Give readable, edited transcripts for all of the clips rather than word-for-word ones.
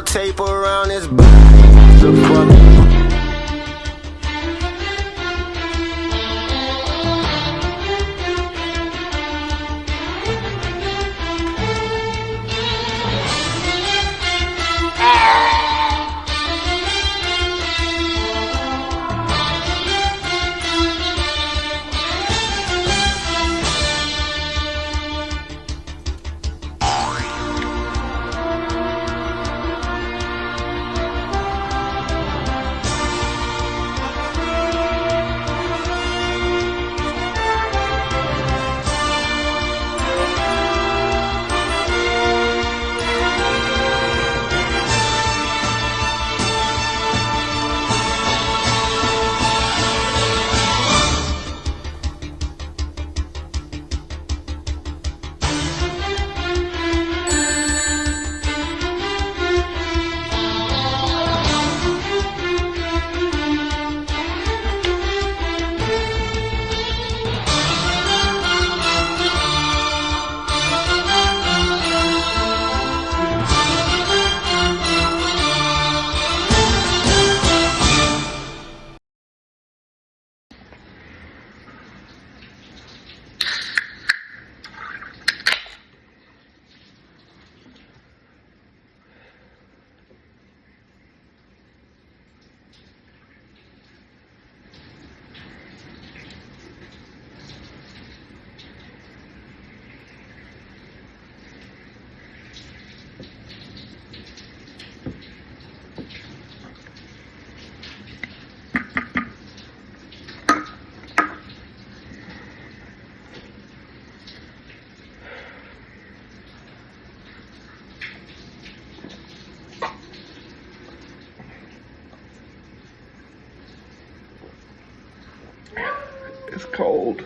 tape around his body. The fuck. It's cold.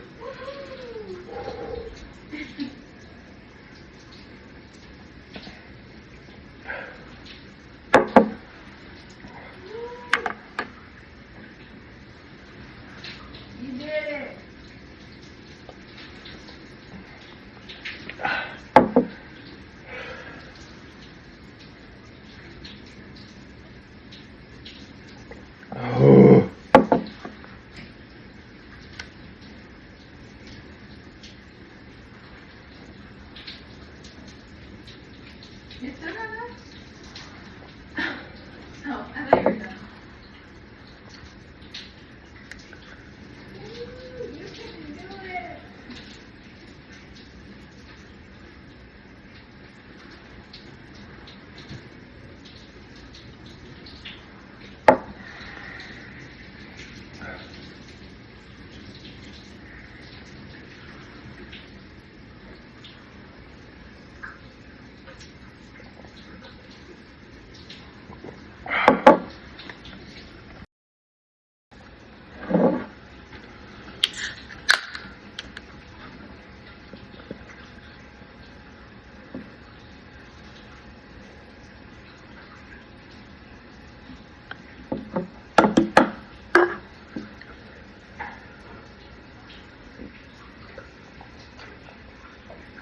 You did it. Oh. You still got that? Oh, I thought you were done. You can do it.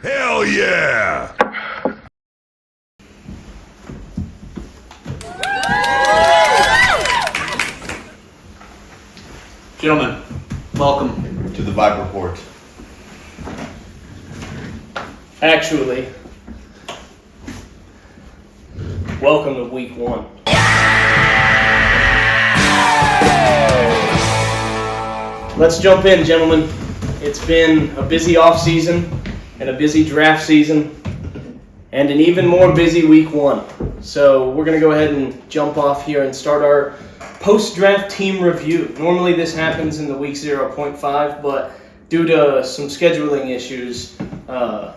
Hell yeah! Gentlemen, welcome. To the Vibe Report. Actually, welcome to week 1. Let's jump in, gentlemen. It's been a busy off season and a busy draft season and an even more busy week 1. So we're going to go ahead and jump off here and start our post-draft team review. Normally this happens in the week 0.5, but due to some scheduling issues, we're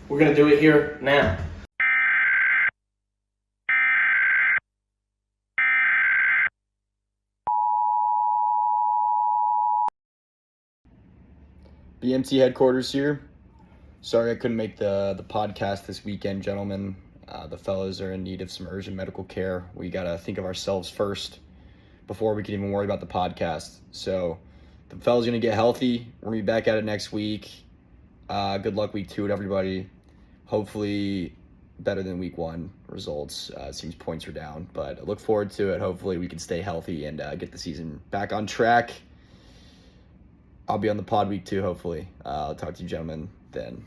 going to do it here now. BMT headquarters here. Sorry I couldn't make the podcast this weekend, gentlemen. The fellows are in need of some urgent medical care. We got to think of ourselves first before we can even worry about the podcast. So the fellas going to get healthy. We're going to be back at it next week. Good luck week 2 to everybody. Hopefully better than week 1 results. It seems points are down, but I look forward to it. Hopefully we can stay healthy and get the season back on track. I'll be on the pod week 2, hopefully. I'll talk to you gentlemen then.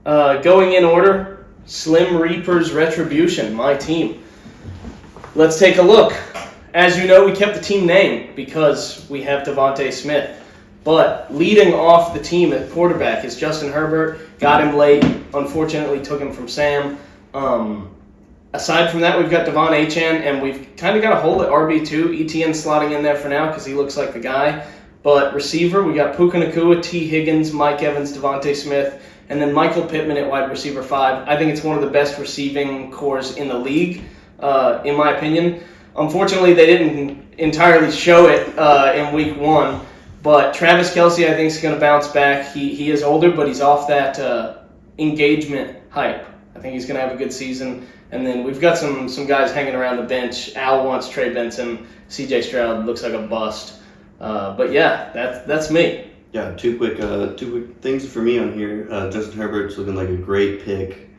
Going in order, Slim Reaper's Retribution, my team. Let's take a look. As you know, we kept the team name because we have Devontae Smith. But leading off the team at quarterback is Justin Herbert. Got him late. Unfortunately, took him from Sam. Aside from that, we've got Devon Achane, and we've kind of got a hole at RB2. ETN slotting in there for now because he looks like the guy. But receiver, we got Puka Nacua, T. Higgins, Mike Evans, Devontae Smith, and then Michael Pittman at wide receiver 5. I think it's one of the best receiving cores in the league, in my opinion. Unfortunately, they didn't entirely show it in week 1. But Travis Kelce, I think, is going to bounce back. He is older, but he's off that engagement hype. I think he's going to have a good season. And then we've got some guys hanging around the bench. Al wants Trey Benson. C.J. Stroud looks like a bust. But yeah, that's me. Yeah, two quick things for me on here. Justin Herbert's looking like a great pick.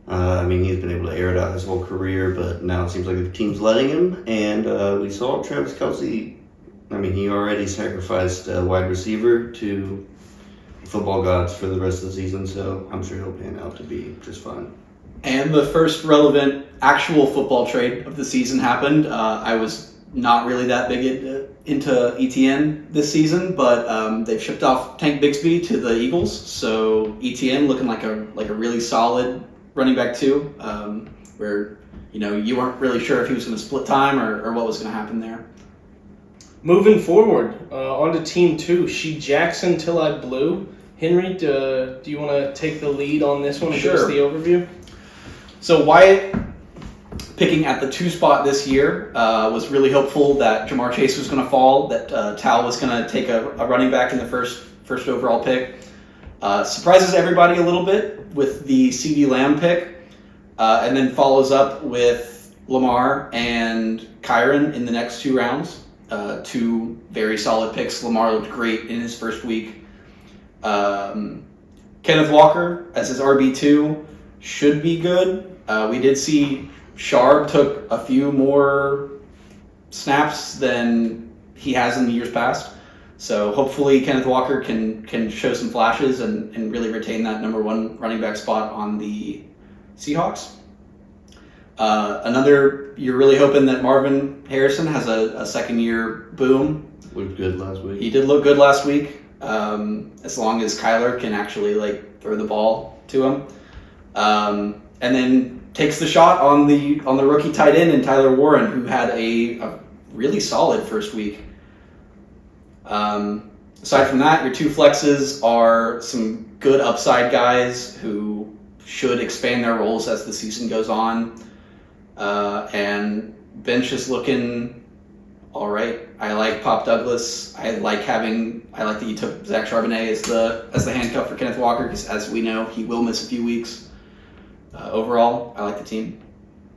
He's been able to air it out his whole career, but now it seems like the team's letting him. And we saw Travis Kelce. He already sacrificed a wide receiver to football gods for the rest of the season, so I'm sure he'll pan out to be just fine. And the first relevant actual football trade of the season happened. I was not really that big into ETN this season, but they've shipped off Tank Bigsby to the Eagles, so ETN looking like a really solid running back too, where you weren't really sure if he was going to split time or what was going to happen there. Moving forward, on to Team 2, She Jackson Till I Blue. Henry, do you want to take the lead on this one and give us the overview? So Wyatt, picking at the 2 spot this year, was really hopeful that Jamar Chase was going to fall, that Tal was going to take a running back in the first overall pick. Surprises everybody a little bit with the CeeDee Lamb pick, and then follows up with Lamar and Kyron in the next 2 rounds. 2 very solid picks. Lamar looked great in his first week. Kenneth Walker as his RB2 should be good. We did see Sharp took a few more snaps than he has in the years past. So hopefully Kenneth Walker can show some flashes and really retain that number 1 running back spot on the Seahawks. You're really hoping that Marvin Harrison has a second year boom. Looked good last week. He did look good last week, as long as Kyler can actually throw the ball to him. And then takes the shot on the rookie tight end and Tyler Warren, who had a really solid first week. Aside from that, your 2 flexes are some good upside guys who should expand their roles as the season goes on. And bench is looking all right. I like Pop Douglas. I like that you took Zach Charbonnet as the handcuff for Kenneth Walker, because as we know, he will miss a few weeks. Overall, I like the team.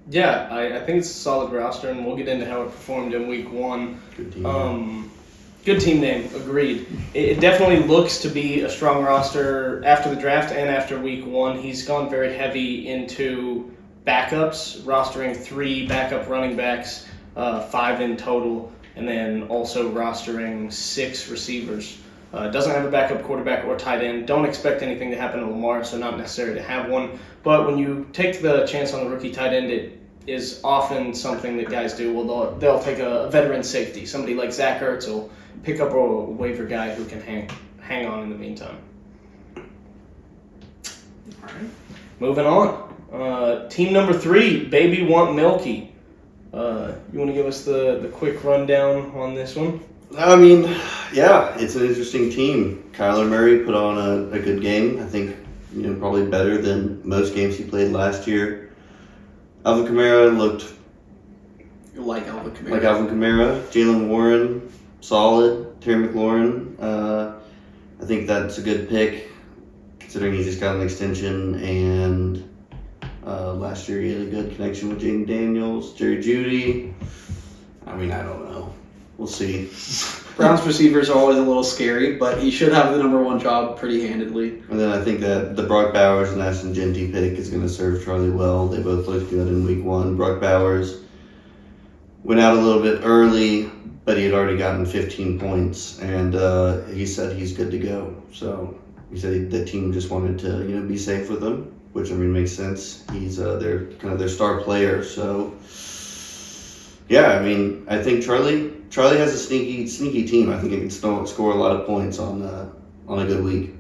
Yeah, I think it's a solid roster, and we'll get into how it performed in week 1. Good team. Good team name, agreed. It definitely looks to be a strong roster after the draft and after week 1. He's gone very heavy into backups, rostering 3 backup running backs, 5 in total, and then also rostering 6 receivers. Doesn't have a backup quarterback or tight end. Don't expect anything to happen to Lamar, so not necessary to have one. But when you take the chance on the rookie tight end, it is often something that guys do. Well, they'll take a veteran safety. Somebody like Zach Ertz will pick up a waiver guy who can hang on in the meantime. All right. Moving on. Team number 3, Baby Want Milky. You want to give us the quick rundown on this one? Yeah, it's an interesting team. Kyler Murray put on a good game. I think, probably better than most games he played last year. Alvin Kamara looked Like Alvin Kamara. Jalen Warren, solid. Terry McLaurin, I think that's a good pick, considering he just got an extension, and last year he had a good connection with Jaden Daniels. Jerry Jeudy, I don't know. We'll see. Browns receivers are always a little scary, but he should have the number one job pretty handedly. And then I think that the Brock Bowers and Ashton Genty pick is going to serve Charlie well. They both looked good in week 1. Brock Bowers went out a little bit early, but he had already gotten 15 points, and he said he's good to go. So he said the team just wanted to be safe with him, which makes sense. He's their kind of their star player. So yeah, I think Charlie has a sneaky team. I think it can score a lot of points on a good week.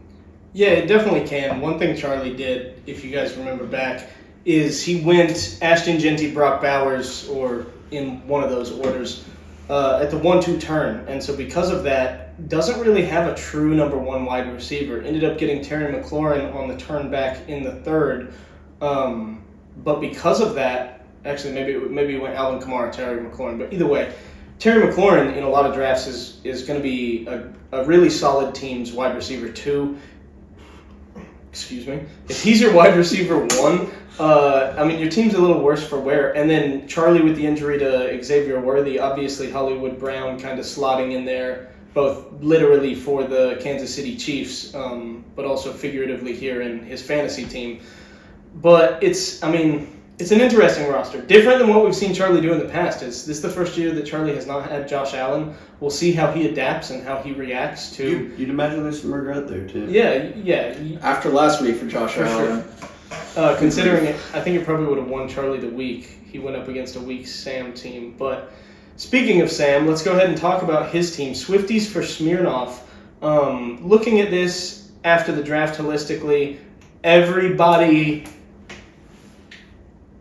Yeah, it definitely can. One thing Charlie did, if you guys remember back, is he went Ashton Genty, Brock Bowers, or in one of those orders, at the 1-2 turn. And so because of that, doesn't really have a true number 1 wide receiver. Ended up getting Terry McLaurin on the turn back in the 3rd. But because of that, actually maybe it went Alvin Kamara, Terry McLaurin. But either way, Terry McLaurin in a lot of drafts is going to be a really solid team's wide receiver 2. Excuse me. If he's your wide receiver 1, your team's a little worse for wear. And then Charlie with the injury to Xavier Worthy, obviously Hollywood Brown kind of slotting in there, both literally for the Kansas City Chiefs, but also figuratively here in his fantasy team. But it's an interesting roster. Different than what we've seen Charlie do in the past. Is this the first year that Charlie has not had Josh Allen? We'll see how he adapts and how he reacts to... You'd imagine there's some regret there, too. Yeah. After last week for Josh Allen. Sure. Considering it, I think it probably would have won Charlie the week. He went up against a weak Sam team. But speaking of Sam, let's go ahead and talk about his team. Swifties for Smirnoff. Looking at this after the draft holistically, everybody...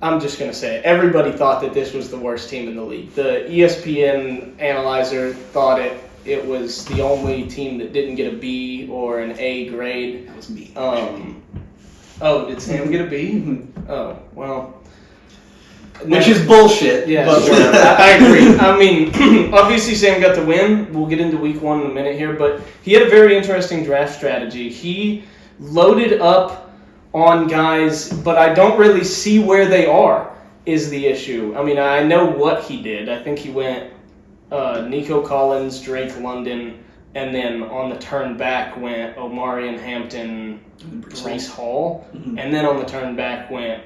I'm just going to say it. Everybody thought that this was the worst team in the league. The ESPN analyzer thought it was the only team that didn't get a B or an A grade. That was me. Did Sam get a B? Oh, well. Which is bullshit. Yeah, but sure. I agree. Obviously Sam got the win. We'll get into week 1 in a minute here, but he had a very interesting draft strategy. He loaded up on guys, but I don't really see where they are is the issue. I know what he did. I think he went Nico Collins, Drake London, and then on the turn back went Omarion Hampton, Breece Hall, and then on the turn back went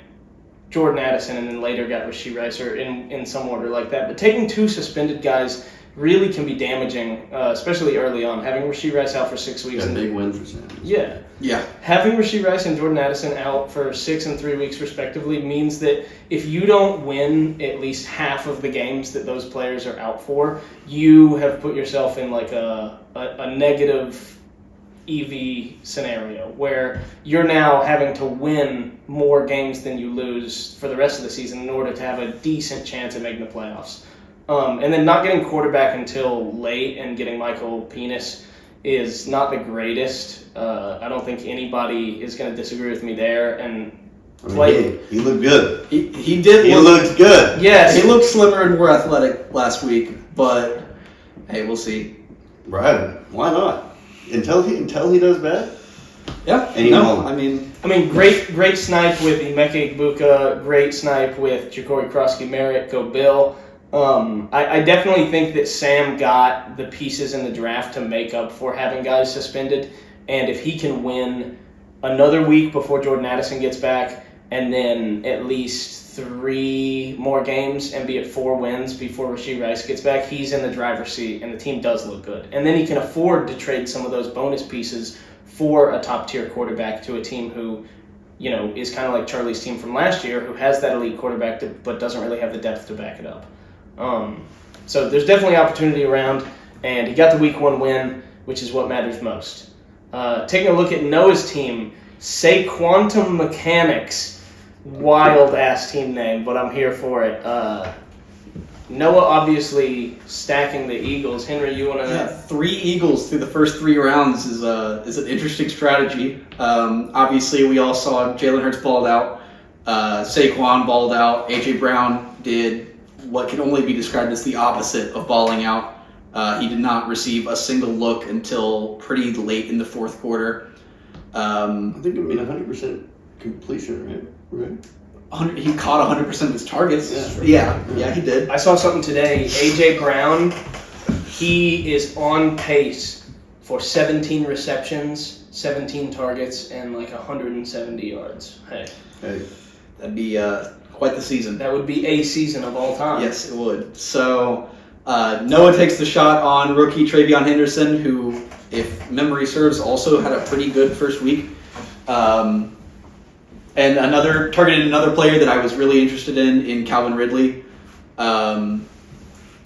Jordan Addison, and then later got Rashee Rice, or in some order like that. But taking 2 suspended guys really can be damaging, especially early on. Having Rashee Rice out for 6 weeks. A big win for Sam. Yeah. Having Rashee Rice and Jordan Addison out for 6 and 3 weeks respectively means that if you don't win at least half of the games that those players are out for, you have put yourself in like a negative EV scenario where you're now having to win more games than you lose for the rest of the season in order to have a decent chance at making the playoffs. And then not getting quarterback until late and getting Michael Penix is not the greatest. I don't think anybody is going to disagree with me there. And he looked good. He did. He looked good. Yes, he looked slimmer and more athletic last week. But hey, we'll see. Right? Why not? Until he does bad. Yeah. And great snipe with Emeka Egbuka. Great snipe with Ja'Cory Krosky-Merritt. Go Bill. I definitely think that Sam got the pieces in the draft to make up for having guys suspended. And if he can win another week before Jordan Addison gets back, and then at least 3 more games and be at 4 wins before Rashee Rice gets back, he's in the driver's seat, and the team does look good. And then he can afford to trade some of those bonus pieces for a top-tier quarterback to a team who, is kind of like Charlie's team from last year, who has that elite quarterback but doesn't really have the depth to back it up. So there's definitely opportunity around, and he got the week 1 win, which is what matters most. Taking a look at Noah's team, Say Quantum Mechanics, wild-ass team name, but I'm here for it. Noah obviously stacking the Eagles. Henry, you want to... Yeah, 3 Eagles through the first 3 rounds is an interesting strategy. Obviously, we all saw Jalen Hurts balled out. Saquon balled out. A.J. Brown did what can only be described as the opposite of balling out. He did not receive a single look until pretty late in the 4th quarter. I think 100% completion, right? He caught 100% of his targets. Yeah, he did. I saw something today. A.J. Brown He is on pace for 17 receptions, 17 targets, and like 170 yards. Hey, That'd be quite the season. that would be a season of all time. Yes, it would. So Noah takes the shot on rookie Travion Henderson, who, if memory serves, also had a pretty good first week. And targeted another player that I was really interested in Calvin Ridley.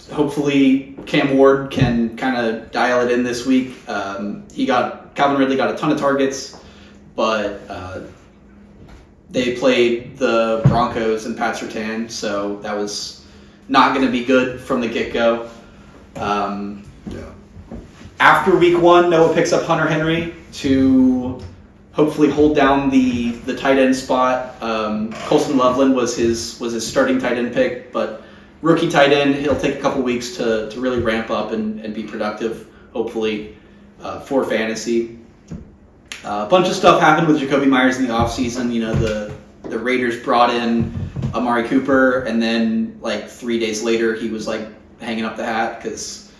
Hopefully Cam Ward can kind of dial it in this week. Calvin Ridley got a ton of targets, but they played the Broncos and Pat Surtain, so that was not going to be good from the get-go. After week 1, Noah picks up Hunter Henry to hopefully hold down the tight end spot. Colson Loveland was his starting tight end pick, but rookie tight end, he'll take a couple weeks to really ramp up and be productive, hopefully, for fantasy. A bunch of stuff happened with Jacoby Myers in the offseason. You know, the Raiders brought in Amari Cooper, and then like 3 days later, he was like hanging up the hat because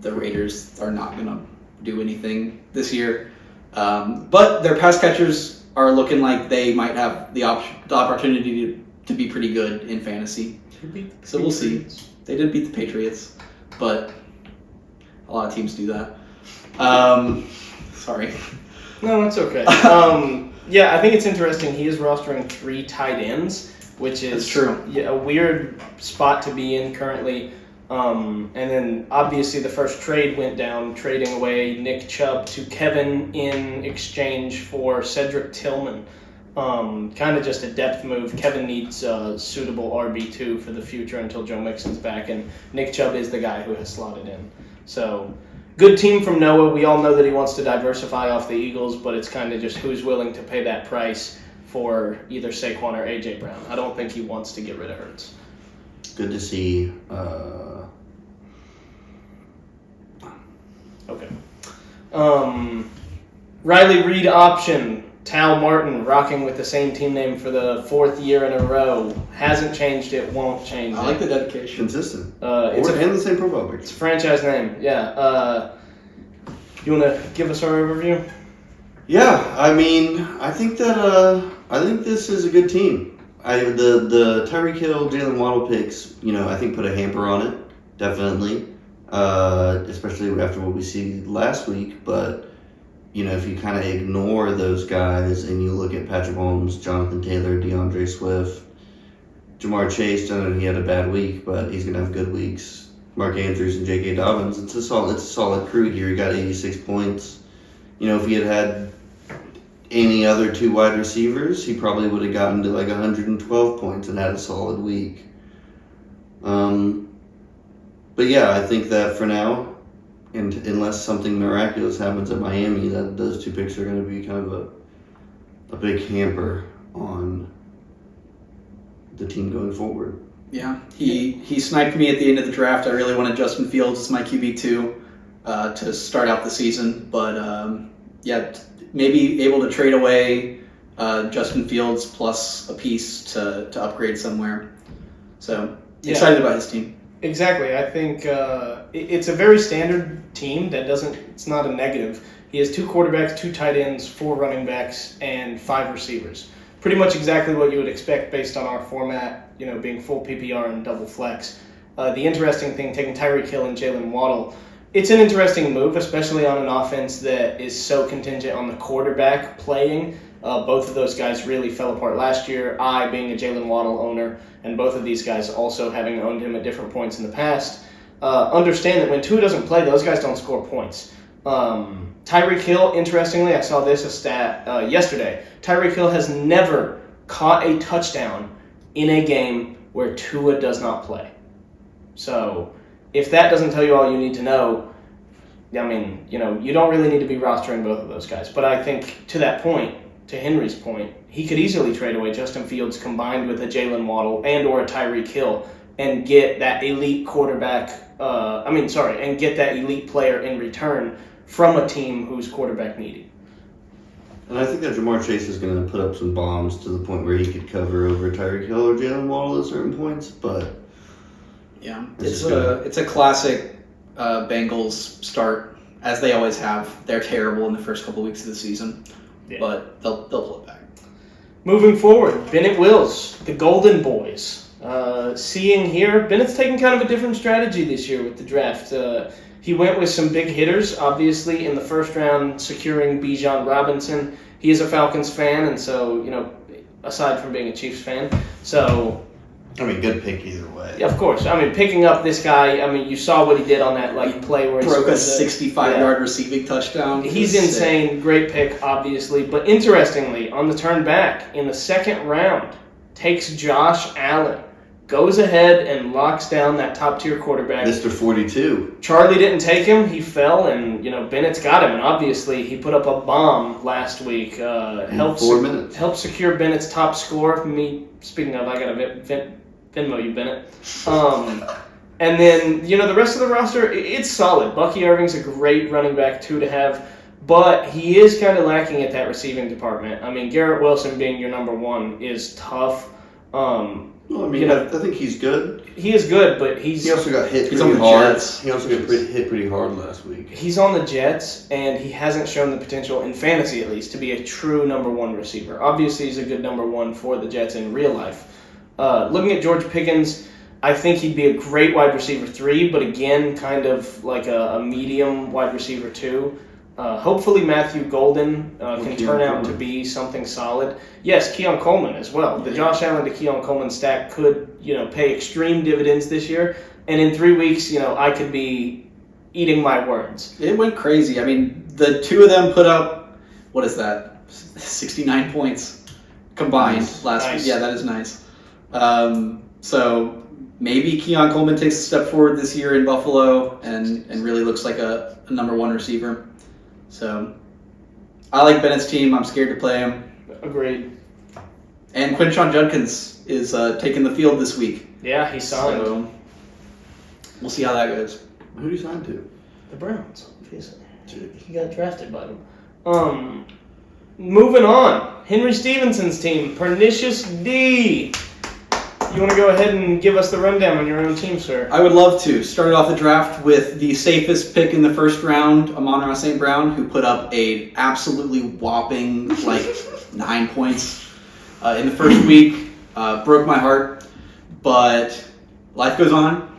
the Raiders are not going to do anything this year. But their pass catchers are looking like they might have the opportunity to be pretty good in fantasy. So we'll see. They did beat the Patriots, but a lot of teams do that. Sorry. No, that's okay. Yeah, I think it's interesting. He is rostering 3 tight ends, which is That's true. Yeah, a weird spot to be in currently. And then obviously the first trade went down, trading away Nick Chubb to Kevin in exchange for Cedric Tillman. Kind of just a depth move. Kevin needs a suitable RB2 for the future until Joe Mixon's back, and Nick Chubb is the guy who has slotted in. So, good team from Noah. We all know that he wants to diversify off the Eagles, but it's kind of just who's willing to pay that price for either Saquon or A.J. Brown. I don't think he wants to get rid of Hurts. Good to see. Okay. Riley Reid option. Tal Martin rocking with the same team name for the 4th year in a row. Hasn't changed it, won't change it. I like the dedication. Consistent. It's and the same profile It's picture. a franchise name, yeah. You want to give us our overview? Yeah, I mean, I think this is a good team. The Tyreek Hill, Jalen Waddle picks, I think put a hamper on it, definitely. Especially after what we see last week, but if you kind of ignore those guys and you look at Patrick Mahomes, Jonathan Taylor, DeAndre Swift, Jamar Chase, I know he had a bad week, but he's gonna have good weeks. Mark Andrews and J.K. Dobbins, it's a solid crew here. He got 86 points. If he had any other 2 wide receivers, he probably would have gotten to like 112 points and had a solid week. But yeah, I think that for now, and unless something miraculous happens at Miami, that those 2 picks are going to be kind of a big hamper on the team going forward. Yeah, he sniped me at the end of the draft. I really wanted Justin Fields as my QB2 to start out the season, but maybe able to trade away Justin Fields plus a piece to upgrade somewhere. So excited about his team. Exactly. I think it's a very standard team it's not a negative. He has 2 quarterbacks, 2 tight ends, 4 running backs, and 5 receivers. Pretty much exactly what you would expect based on our format, being full PPR and double flex. The interesting thing, taking Tyreek Hill and Jalen Waddle, it's an interesting move, especially on an offense that is so contingent on the quarterback playing. Both of those guys really fell apart last year. I, being a Jalen Waddle owner, and both of these guys also having owned him at different points in the past, understand that when Tua doesn't play, those guys don't score points. Tyreek Hill, interestingly, I saw a stat yesterday. Tyreek Hill has never caught a touchdown in a game where Tua does not play. So if that doesn't tell you all you need to know, I mean, you don't really need to be rostering both of those guys. But I think to that point, to Henry's point, he could easily trade away Justin Fields combined with a Jalen Waddle and or a Tyreek Hill and get that elite and get that elite player in return from a team whose quarterback needy. And I think that Jamar Chase is going to put up some bombs to the point where he could cover over Tyreek Hill or Jalen Waddle at certain points, but yeah, it's a classic Bengals start as they always have. They're terrible in the first couple weeks of the season, but they'll pull it back. Moving forward, Bennett Wills, the Golden Boys. Seeing here, Bennett's taking kind of a different strategy this year with the draft. He went with some big hitters, obviously, in the first round, securing Bijan Robinson. He is a Falcons fan, and so, aside from being a Chiefs fan, so... I mean, good pick either way. Yeah, of course. I mean, picking up this guy, you saw what he did on that play where he broke a 65-yard receiving touchdown. He's insane. Sick. Great pick, obviously. But interestingly, on the turn back, in the second round, takes Josh Allen. Goes ahead and locks down that top-tier quarterback. Mr. 42. Charlie didn't take him. He fell, and, Bennett's got him. And obviously, he put up a bomb last week. In 4 minutes. Helped secure Bennett's top score. Speaking of, I got to Venmo you, Bennett. And then, the rest of the roster, it's solid. Bucky Irving's a great running back, too, to have. But he is kind of lacking at that receiving department. I mean, Garrett Wilson being your number one is tough. I think he's good. He is good, but he also got hit he's pretty on the hard. Jets. He also got hit pretty hard last week. He's on the Jets, and he hasn't shown the potential, in fantasy at least, to be a true number one receiver. Obviously, he's a good number one for the Jets in real life. Looking at George Pickens, I think he'd be a great wide receiver 3, but again, kind of like a medium wide receiver 2. Hopefully Matthew Golden can turn out to be something solid. Yes, Keon Coleman as well. The Josh Allen to Keon Coleman stack could, pay extreme dividends this year. And in 3 weeks, I could be eating my words. It went crazy. I mean, the two of them put up, 69 points combined last week. Yeah, that is nice. So maybe Keon Coleman takes a step forward this year in Buffalo and really looks like a number one receiver. So I like Bennett's team. I'm scared to play him. Agreed. And Quinshon Judkins is taking the field this week. Yeah, he signed. So we'll see how that goes. Who did he sign to? The Browns. He got drafted by them. Moving on. Henry Stevenson's team, Pernicious D. You want to go ahead and give us the rundown on your own team, sir? I would love to. Started off the draft with the safest pick in the first round, Amon-Ra St. Brown, who put up a absolutely whopping 9 points in the first week. Broke my heart, but life goes on.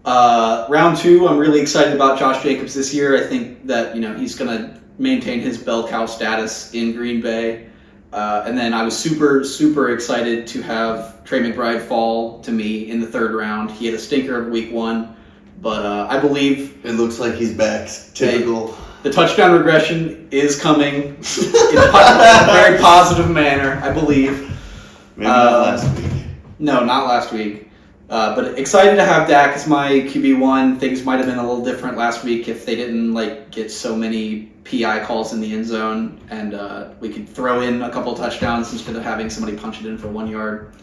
Round 2, I'm really excited about Josh Jacobs this year. I think that he's going to maintain his bell cow status in Green Bay. And then I was super, super excited to have Trey McBride fall to me in the 3rd round. He had a stinker of week 1, but I believe... It looks like he's back. Typical. The touchdown regression is coming in a very positive manner, I believe. Maybe not last week. No, not last week. But excited to have Dak as my QB1. Things might have been a little different last week if they didn't get so many PI calls in the end zone, and we could throw in a couple touchdowns instead of having somebody punch it in for 1 yard.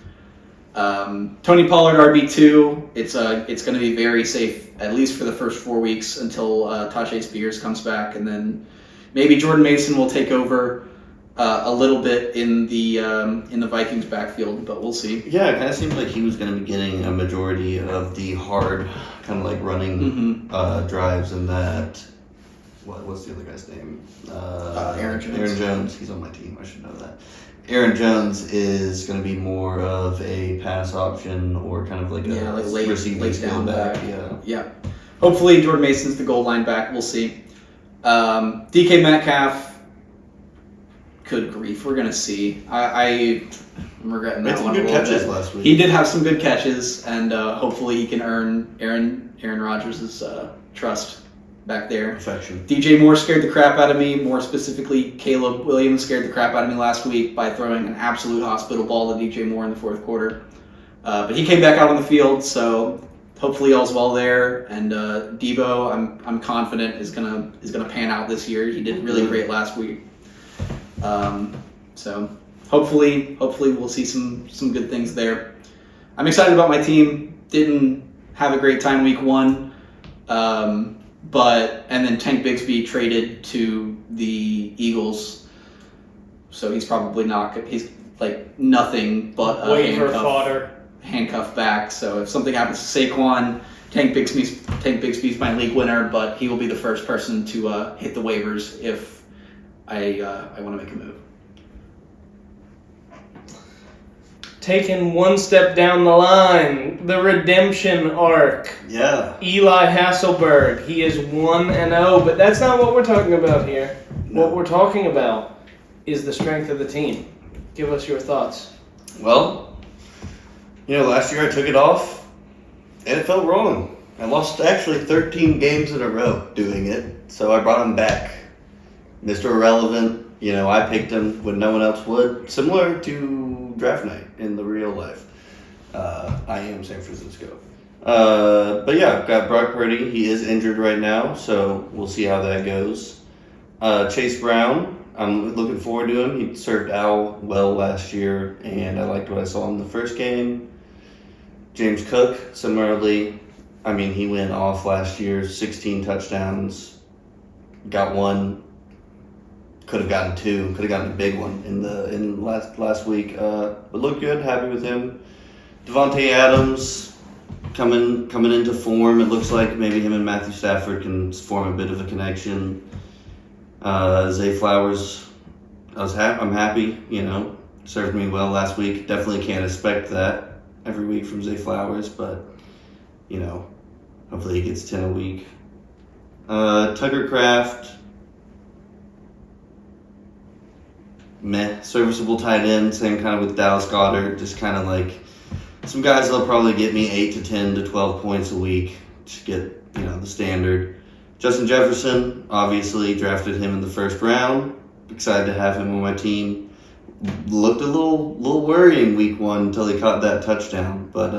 Tony Pollard RB2. It's going to be very safe at least for the first 4 weeks until Tajay Spears comes back, and then maybe Jordan Mason will take over a little bit in the Vikings backfield, but we'll see. Yeah, it kind of seems like he was going to be getting a majority of the hard kind of running drives, and that. What's the other guy's name? Aaron Jones. Aaron Jones. He's on my team. I should know that. Aaron Jones is going to be more of a pass option or kind of a late down back. Yeah. Hopefully Jordan Mason's the goal line back. We'll see. DK Metcalf. Good grief. We're going to see. I'm regretting that one a little bit. Catches last week. He did have some good catches, and hopefully he can earn Aaron Rodgers' trust back there. Perfection. DJ Moore scared the crap out of me. More specifically, Caleb Williams scared the crap out of me last week by throwing an absolute hospital ball to DJ Moore in the 4th quarter. But he came back out on the field, so hopefully all's well there. And Debo, I'm confident is gonna pan out this year. He did really great last week. So hopefully we'll see some good things there. I'm excited about my team. Didn't have a great time week 1. And then Tank Bigsby traded to the Eagles, so he's probably not. He's nothing but a waiver fodder. Handcuff back. So if something happens to Saquon, Tank Bigsby's my league winner, but he will be the first person to hit the waivers if I want to make a move. Taking one step down the line, the redemption arc. Yeah. Eli Hasselberg, he is 1-0, but that's not what we're talking about here. No. What we're talking about is the strength of the team. Give us your thoughts. Well, last year I took it off, and it felt wrong. I lost actually 13 games in a row doing it, so I brought him back. Mr. Irrelevant, I picked him when no one else would, similar to draft night in the real life. I am San Francisco. But yeah, I've got Brock Purdy. He is injured right now, so we'll see how that goes. Chase Brown, I'm looking forward to him. He served Al well last year, and I liked what I saw in the first game. James Cook, similarly, he went off last year, 16 touchdowns, got one. Could have gotten two. Could have gotten a big one in last week. But looked good. Happy with him. Devontae Adams coming into form. It looks like maybe him and Matthew Stafford can form a bit of a connection. Zay Flowers, I'm happy. Served me well last week. Definitely can't expect that every week from Zay Flowers, but hopefully he gets 10 a week. Tucker Kraft. Serviceable tight end, same kind of with Dallas Goedert, just kind of like some guys that'll probably get me 8 to 10 to 12 points a week to get, the standard. Justin Jefferson, obviously drafted him in the first round. Excited to have him on my team. Looked a little worrying week one until he caught that touchdown, but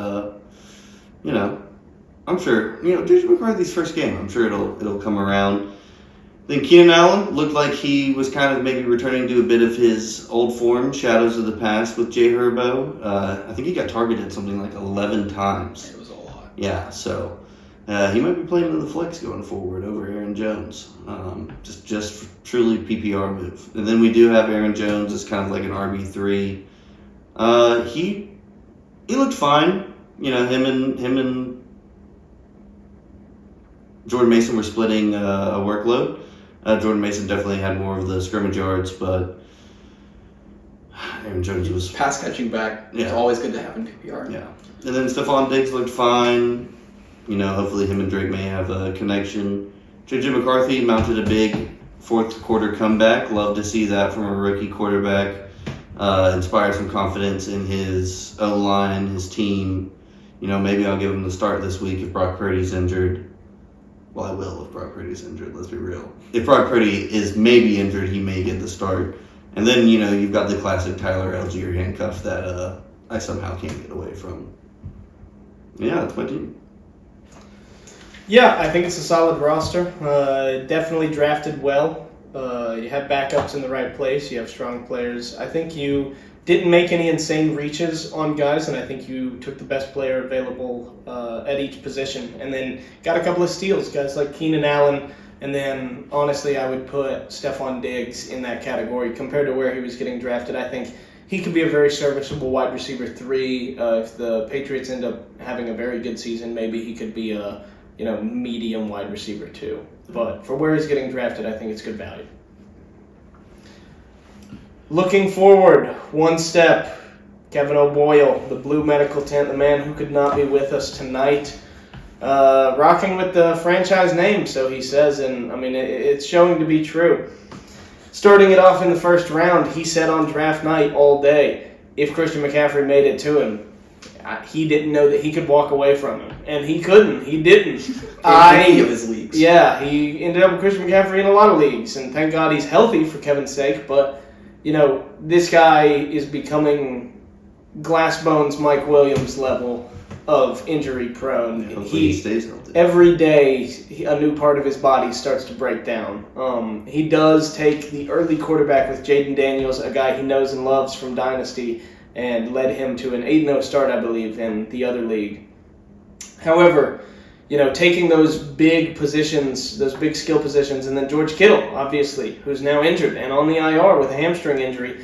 I'm sure, JJ McCarthy's first game, I'm sure it'll come around. Then Keenan Allen looked like he was kind of maybe returning to a bit of his old form, shadows of the past with Jay Herbo. I think he got targeted something like 11 times. It was a lot. Yeah, so he might be playing in the flex going forward over Aaron Jones. Just truly PPR move. And then we do have Aaron Jones as kind of like an RB3. He looked fine. Him and Jordan Mason were splitting a workload. Jordan Mason definitely had more of the scrimmage yards, but Aaron Jones was Pass catching back. Yeah. It's always good to have in PPR. Yeah. And then Stephon Diggs looked fine. Hopefully him and Drake may have a connection. JJ McCarthy mounted a big fourth quarter comeback. Love to see that from a rookie quarterback. Inspire some confidence in his O-line, his team. Maybe I'll give him the start this week if Brock Purdy's injured. Well, I will if Brock Purdy's injured, let's be real. If Brock Purdy is maybe injured, he may get the start. And then, you've got the classic Tyler Algier handcuff that I somehow can't get away from. Yeah, that's my team. Yeah, I think it's a solid roster. Definitely drafted well. You have backups in the right place. You have strong players. I think you didn't make any insane reaches on guys, and I think you took the best player available at each position. And then got a couple of steals, guys like Keenan Allen. And then, honestly, I would put Stephon Diggs in that category. Compared to where he was getting drafted, I think he could be a very serviceable wide receiver 3. If the Patriots end up having a very good season, maybe he could be a medium wide receiver 2. But for where he's getting drafted, I think it's good value. Looking forward, one step, Kevin O'Boyle, the blue medical tent, the man who could not be with us tonight. Rocking with the franchise name, so he says, and it's showing to be true. Starting it off in the first round, he said on draft night all day, if Christian McCaffrey made it to him, he didn't know that he could walk away from him. And he couldn't. He didn't. In any of his leagues. Yeah, he ended up with Christian McCaffrey in a lot of leagues, and thank God he's healthy for Kevin's sake, but this guy is becoming glass bones Mike Williams level of injury prone. Yeah, hopefully he stays healthy. Every day, a new part of his body starts to break down. He does take the early quarterback with Jaden Daniels, a guy he knows and loves from Dynasty, and led him to an 8-0 start, I believe, in the other league. However, taking those big positions, those big skill positions, and then George Kittle, obviously, who's now injured and on the IR with a hamstring injury,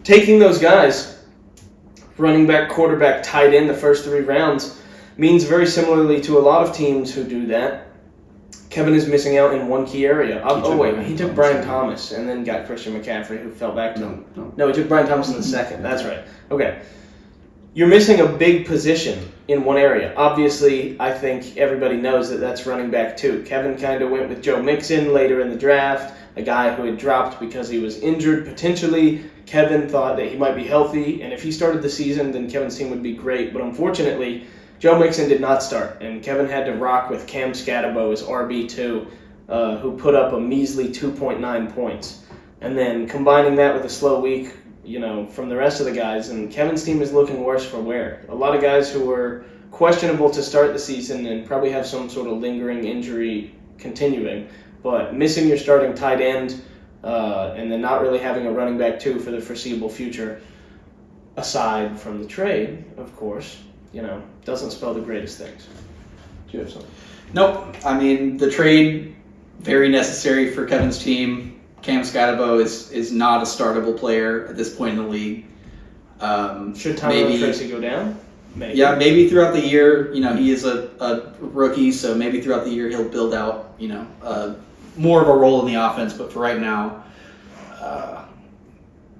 taking those guys, running back, quarterback, tight end, the first 3 rounds, means very similarly to a lot of teams who do that, Kevin is missing out in one key area. He took Brian Thomas and then got Christian McCaffrey, who fell back to him. No, he took Brian Thomas in the second. That's right. Okay. You're missing a big position in one area. Obviously, I think everybody knows that that's running back too. Kevin kind of went with Joe Mixon later in the draft, a guy who had dropped because he was injured potentially. Kevin thought that he might be healthy, and if he started the season, then Kevin's team would be great. But unfortunately, Joe Mixon did not start, and Kevin had to rock with Cam Scatterbo as RB2, who put up a measly 2.9 points. And then combining that with a slow week, from the rest of the guys, and Kevin's team is looking worse for wear. A lot of guys who were questionable to start the season and probably have some sort of lingering injury continuing, but missing your starting tight end and then not really having a running back too for the foreseeable future, aside from the trade, of course, doesn't spell the greatest things. Do you have something? Nope. I mean, the trade, very necessary for Kevin's team. Cam Scatterbo is not a startable player at this point in the league. Should Tyrone Tracy go down? Maybe. Yeah, maybe throughout the year. He is a rookie, so maybe throughout the year he'll build out, more of a role in the offense. But for right now,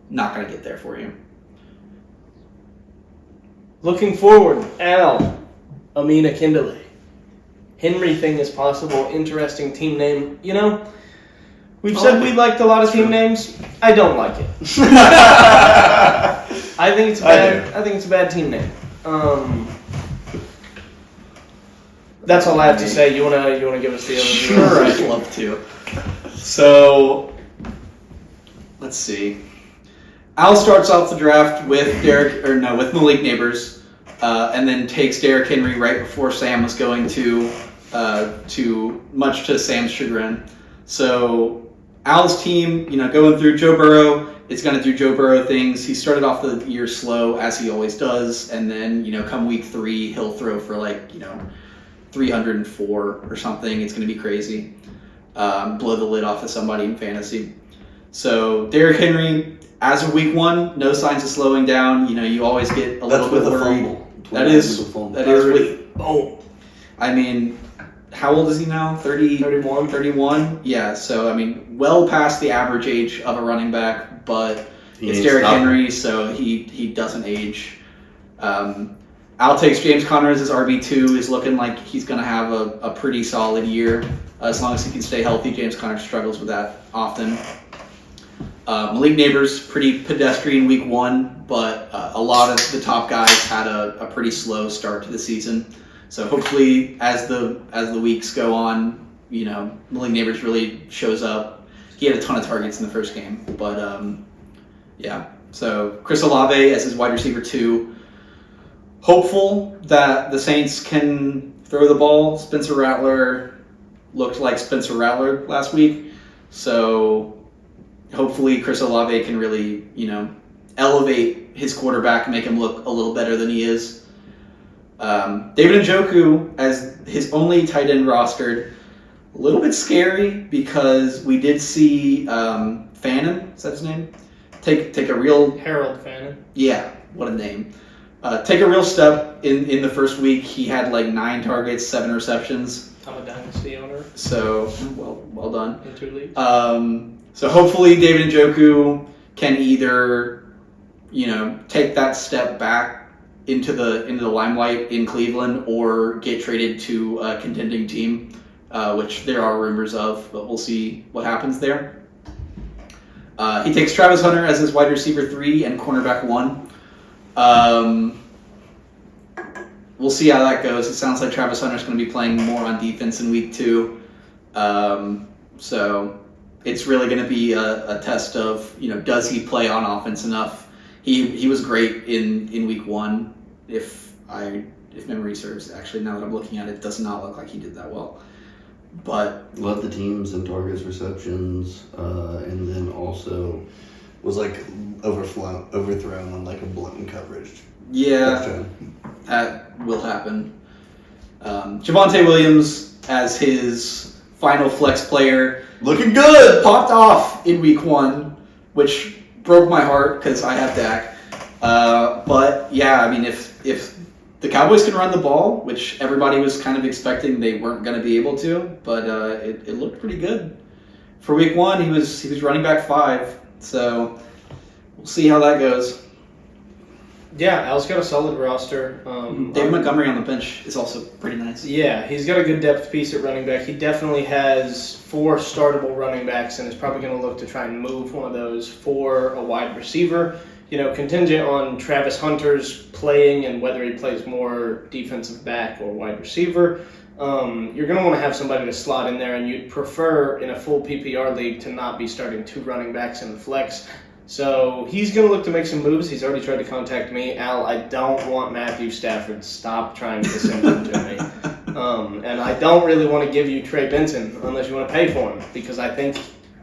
not going to get there for you. Looking forward, Al, Amina Kindle. Henry thing is possible. Interesting team name. We've said we liked a lot of team names. I don't like it. I think it's bad. I think it's a bad team name. That's all I have to say. You wanna give us the overview? Sure, I'd love to. So, let's see. Al starts off the draft with Malik Neighbors, and then takes Derrick Henry right before Sam was going to much to Sam's chagrin. So Al's team, going through Joe Burrow, it's going to do Joe Burrow things. He started off the year slow, as he always does, and then, come week 3, he'll throw for 304 or something. It's going to be crazy. Blow the lid off of somebody in fantasy. So Derrick Henry, as of week 1, no signs of slowing down. You always get a little bit worried. That is with. Oh, I mean, how old is he now? 31? Yeah, so, well past the average age of a running back, but it's Derrick Henry, so he doesn't age. Al takes James Conner as his RB2, is looking like he's going to have a pretty solid year. As long as he can stay healthy. James Conner struggles with that often. Malik Neighbors, pretty pedestrian week 1, but a lot of the top guys had a pretty slow start to the season. So hopefully, as the weeks go on, Malik Neighbors really shows up. He had a ton of targets in the first game, but yeah. So Chris Olave as his wide receiver 2. Hopeful that the Saints can throw the ball. Spencer Rattler looked like Spencer Rattler last week, so hopefully Chris Olave can really elevate his quarterback and make him look a little better than he is. David Njoku as his only tight end rostered, a little bit scary because we did see Fannin, is that his name? Take a real Harold Fannin. Yeah, what a name. Take a real step in the first week. He had 9 targets, 7 receptions. I'm a dynasty owner. So well done. In 2 leagues. So hopefully David Njoku can either take that step back into the limelight in Cleveland or get traded to a contending team, which there are rumors of, but we'll see what happens there. He takes Travis Hunter as his wide receiver 3 and cornerback 1. We'll see how that goes. It sounds like Travis Hunter's going to be playing more on defense in week 2. So it's really going to be a test of, does he play on offense enough? He was great in week 1. If memory serves, actually, now that I'm looking at it, does not look like he did that well. But led the teams in targets, receptions, and then also was overthrown on a blown coverage. Yeah, that will happen. Javonte Williams as his final flex player, looking good. Popped off in week 1, which broke my heart because I have Dak. But yeah, if The Cowboys can run the ball, which everybody was kind of expecting they weren't going to be able to, but it looked pretty good. For week 1, he was running back 5, so we'll see how that goes. Yeah, Al's got a solid roster. David Montgomery on the bench is also pretty nice. Yeah, he's got a good depth piece at running back. He definitely has 4 startable running backs and is probably going to look to try and move one of those for a wide receiver. You know, contingent on Travis Hunter's playing and whether he plays more defensive back or wide receiver. You're going to want to have somebody to slot in there, and you'd prefer in a full PPR league to not be starting 2 running backs in the flex. So he's going to look to make some moves. He's already tried to contact me. Al, I don't want Matthew Stafford. Stop trying to send him to me. And I don't really want to give you Trey Benson unless you want to pay for him, because I think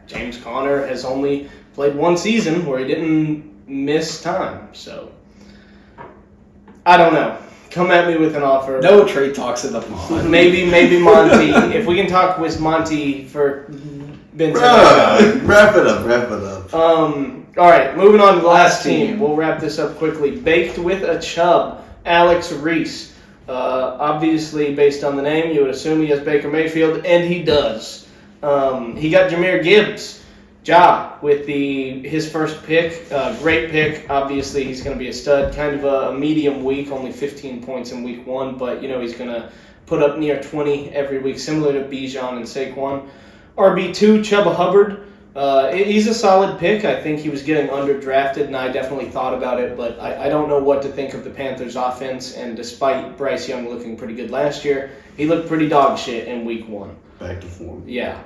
James Conner has only played 1 season where he didn't miss time. So I don't know. Come at me with an offer. No trade talks in the pod. Maybe Monty. If we can talk with Monty for Benson. Wrap it up. All right, moving on to the last team. We'll wrap this up quickly. Baked with a chub, Alex Reese. Obviously, based on the name, you would assume he has Baker Mayfield, and he does. He got Jahmyr Gibbs, with his first pick. Great pick. Obviously, he's going to be a stud. Kind of a medium week, only 15 points in week 1, but he's going to put up near 20 every week, similar to Bijan and Saquon. RB2, Chuba Hubbard. He's a solid pick. I think he was getting underdrafted, and I definitely thought about it, but I don't know what to think of the Panthers' offense, and despite Bryce Young looking pretty good last year, he looked pretty dog shit in week 1. Back to form. Yeah.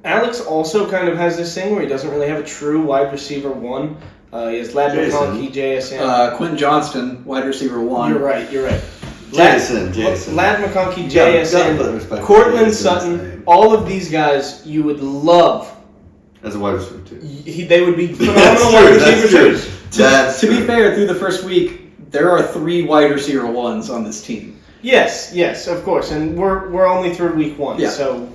Alex also kind of has this thing where he doesn't really have a true wide receiver 1. He has Lad McConkey, JSN. Quentin Johnston, wide receiver 1. You're right. Jason. Lad McConkey, JSN, Cortland Sutton, all of these guys you would love. As a wide receiver, too. They would be phenomenal wide receiver twos. To be fair, through the first week, there are 3 wide receiver 1s on this team. Yes, of course. And we're only through week 1, yeah. So,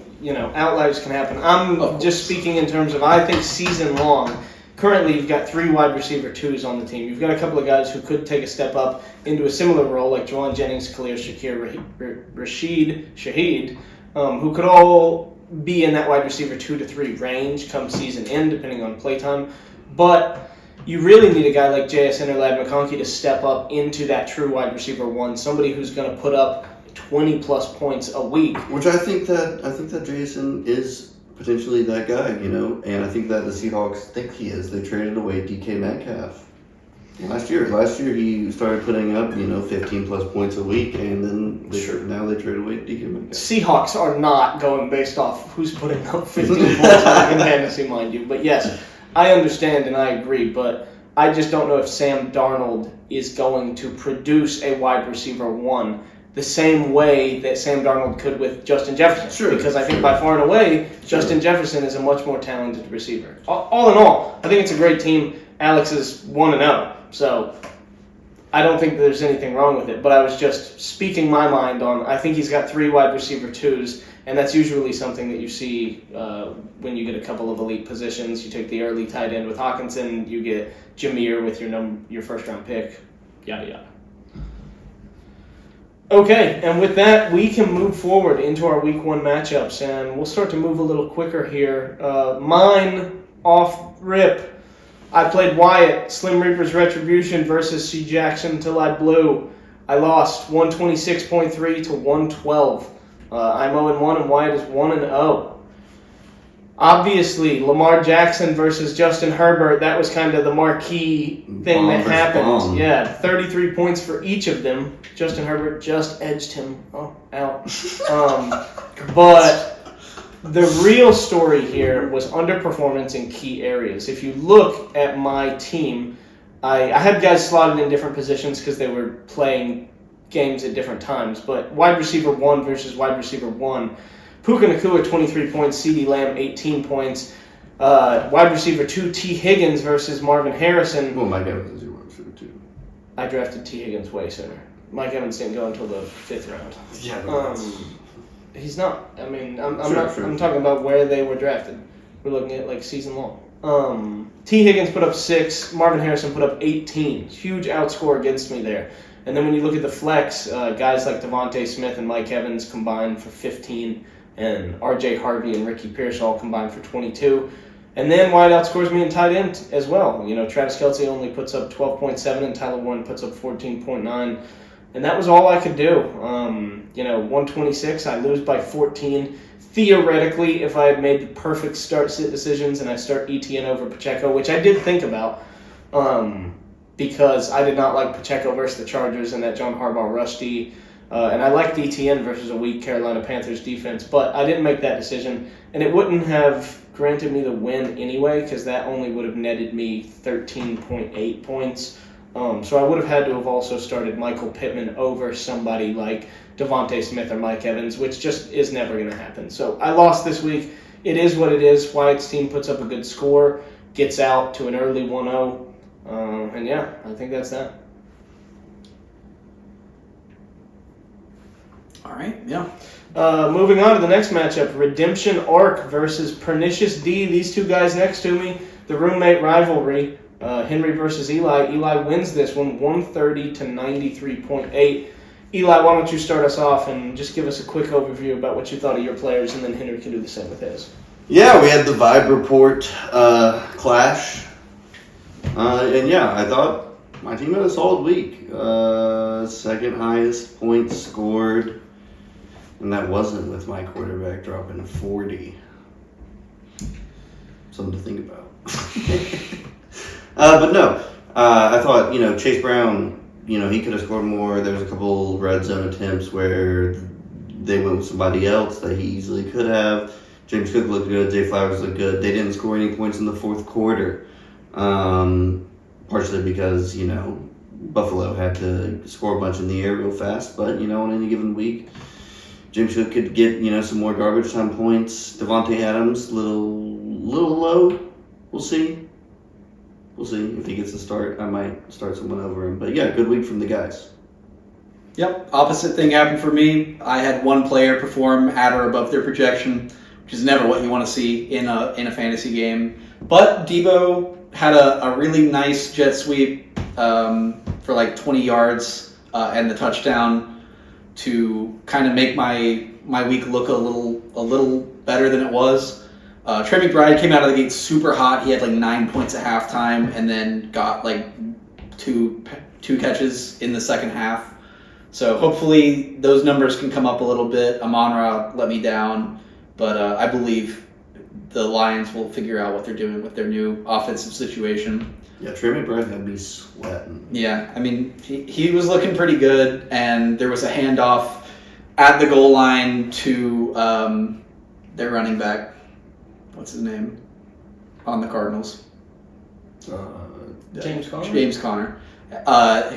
outliers can happen. I'm just speaking in terms of, I think, season long. Currently, you've got 3 wide receiver 2s on the team. You've got a couple of guys who could take a step up into a similar role, like Juwan Jennings, Khalil Shakir, Rashid Shaheed, who could all be in that wide receiver 2 to 3 range come season end, depending on playtime. But you really need a guy like JSN or Lad McConkey to step up into that true wide receiver 1, somebody who's going to put up 20-plus points a week. Which I think that Jason is potentially that guy, and I think that the Seahawks think he is. They traded away DK Metcalf last year. Last year he started putting up, 15-plus points a week, and then now they traded away DK Metcalf. Seahawks are not going based off who's putting up 15 points in fantasy, mind you. But yes, I understand and I agree, but I just don't know if Sam Darnold is going to produce a wide receiver 1 the same way that Sam Darnold could with Justin Jefferson. Sure. Because I think by far and away, Justin Jefferson is a much more talented receiver. All in all, I think it's a great team. Alex is 1-0, so I don't think there's anything wrong with it. But I was just speaking my mind on, I think he's got 3 wide receiver 2s, and that's usually something that you see when you get a couple of elite positions. You take the early tight end with Hawkinson, you get Jahmyr with your first-round pick, yada, yada. Okay, and with that, we can move forward into our Week 1 matchups, and we'll start to move a little quicker here. Mine, off rip, I played Wyatt, Slim Reaper's Retribution versus C. Jackson Till I Blew. I lost 126.3 to 112. I'm 0-1, and Wyatt is 1-0. Obviously, Lamar Jackson versus Justin Herbert, that was kind of the marquee thing that happened. Yeah, 33 points for each of them. Justin Herbert just edged him out. But the real story here was underperformance in key areas. If you look at my team, I had guys slotted in different positions because they were playing games at different times. But wide receiver 1 versus wide receiver 1, Puka Nacua, 23 points. CeeDee Lamb, 18 points. Wide receiver 2, T. Higgins versus Marvin Harrison. Well, Mike Evans is your wide receiver 2. I drafted T. Higgins way sooner. Mike Evans didn't go until the 5th round. Yeah, he's not. I mean, I'm Sure. talking about where they were drafted. We're looking at season long. T. Higgins put up 6. Marvin Harrison put up 18. Huge outscore against me there. And then when you look at the flex, guys like Devontae Smith and Mike Evans combined for 15, and R.J. Harvey and Ricky Pearsall combined for 22. And then Wyatt outscores me in tight end as well. Travis Kelce only puts up 12.7, and Tyler Warren puts up 14.9. And that was all I could do. 126, I lose by 14. Theoretically, if I had made the perfect start-sit decisions and I start ETN over Pacheco, which I did think about, because I did not like Pacheco versus the Chargers and that John Harbaugh rusty, and I liked ETN versus a weak Carolina Panthers defense, but I didn't make that decision, and it wouldn't have granted me the win anyway, because that only would have netted me 13.8 points. So I would have had to have also started Michael Pittman over somebody like Devontae Smith or Mike Evans, which just is never going to happen. So I lost this week. It is what it is. Wyatt's team puts up a good score, gets out to an early 1-0. And yeah, I think that's that. All right, yeah. Moving on to the next matchup, Redemption Arc versus Pernicious D. These two guys next to me, the roommate rivalry, Henry versus Eli. Eli wins this one, 130 to 93.8. Eli, why don't you start us off and just give us a quick overview about what you thought of your players, and then Henry can do the same with his. Yeah, we had the Vibe Report clash. And yeah, I thought my team had a solid week. Second highest points scored. And that wasn't with my quarterback dropping 40. Something to think about. But no, I thought, Chase Brown, he could have scored more. There was a couple red zone attempts where they went with somebody else that he easily could have. James Cook looked good. Zay Flowers looked good. They didn't score any points in the fourth quarter. Partially because, Buffalo had to score a bunch in the air real fast. But, on any given week, James Cook could get, some more garbage time points. Devontae Adams, little low. We'll see. We'll see if he gets a start. I might start someone over him. But yeah, good week from the guys. Yep, opposite thing happened for me. I had one player perform at or above their projection, which is never what you want to see in a fantasy game. But Debo had a really nice jet sweep for like 20 yards and the touchdown to kind of make my week look a little better than it was. Trey McBride came out of the gate super hot. He had like 9 points at halftime and then got like two catches in the second half. So hopefully those numbers can come up a little bit. Amon-Ra let me down, but I believe the Lions will figure out what they're doing with their new offensive situation. Yeah, Trey McBride had me sweating. Yeah, I mean, he was looking pretty good, and there was a handoff at the goal line to their running back. What's his name? On the Cardinals. James Conner? James Conner.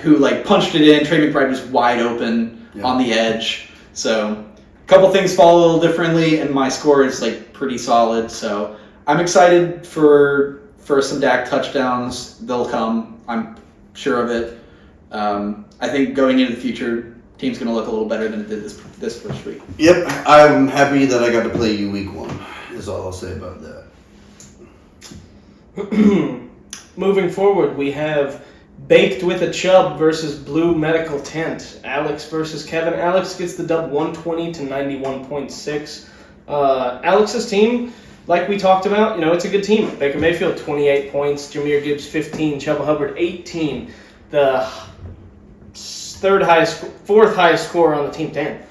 Who, punched it in. Trey McBride was wide open on the edge. So, a couple things fall a little differently, and my score is, pretty solid. So, I'm excited for some Dak touchdowns. They'll come. I'm sure of it. I think going into the future, team's going to look a little better than it did this first week. Yep, I'm happy that I got to play you week 1, is all I'll say about that. Moving forward, we have Baked with a Chub versus Blue Medical Tent. Alex versus Kevin. Alex gets the dub 120 to 91.6. Alex's team, like we talked about, it's a good team. Baker Mayfield, 28 points. Jahmyr Gibbs, 15. Chuba Hubbard, 18. The fourth highest scorer on the team. Damn.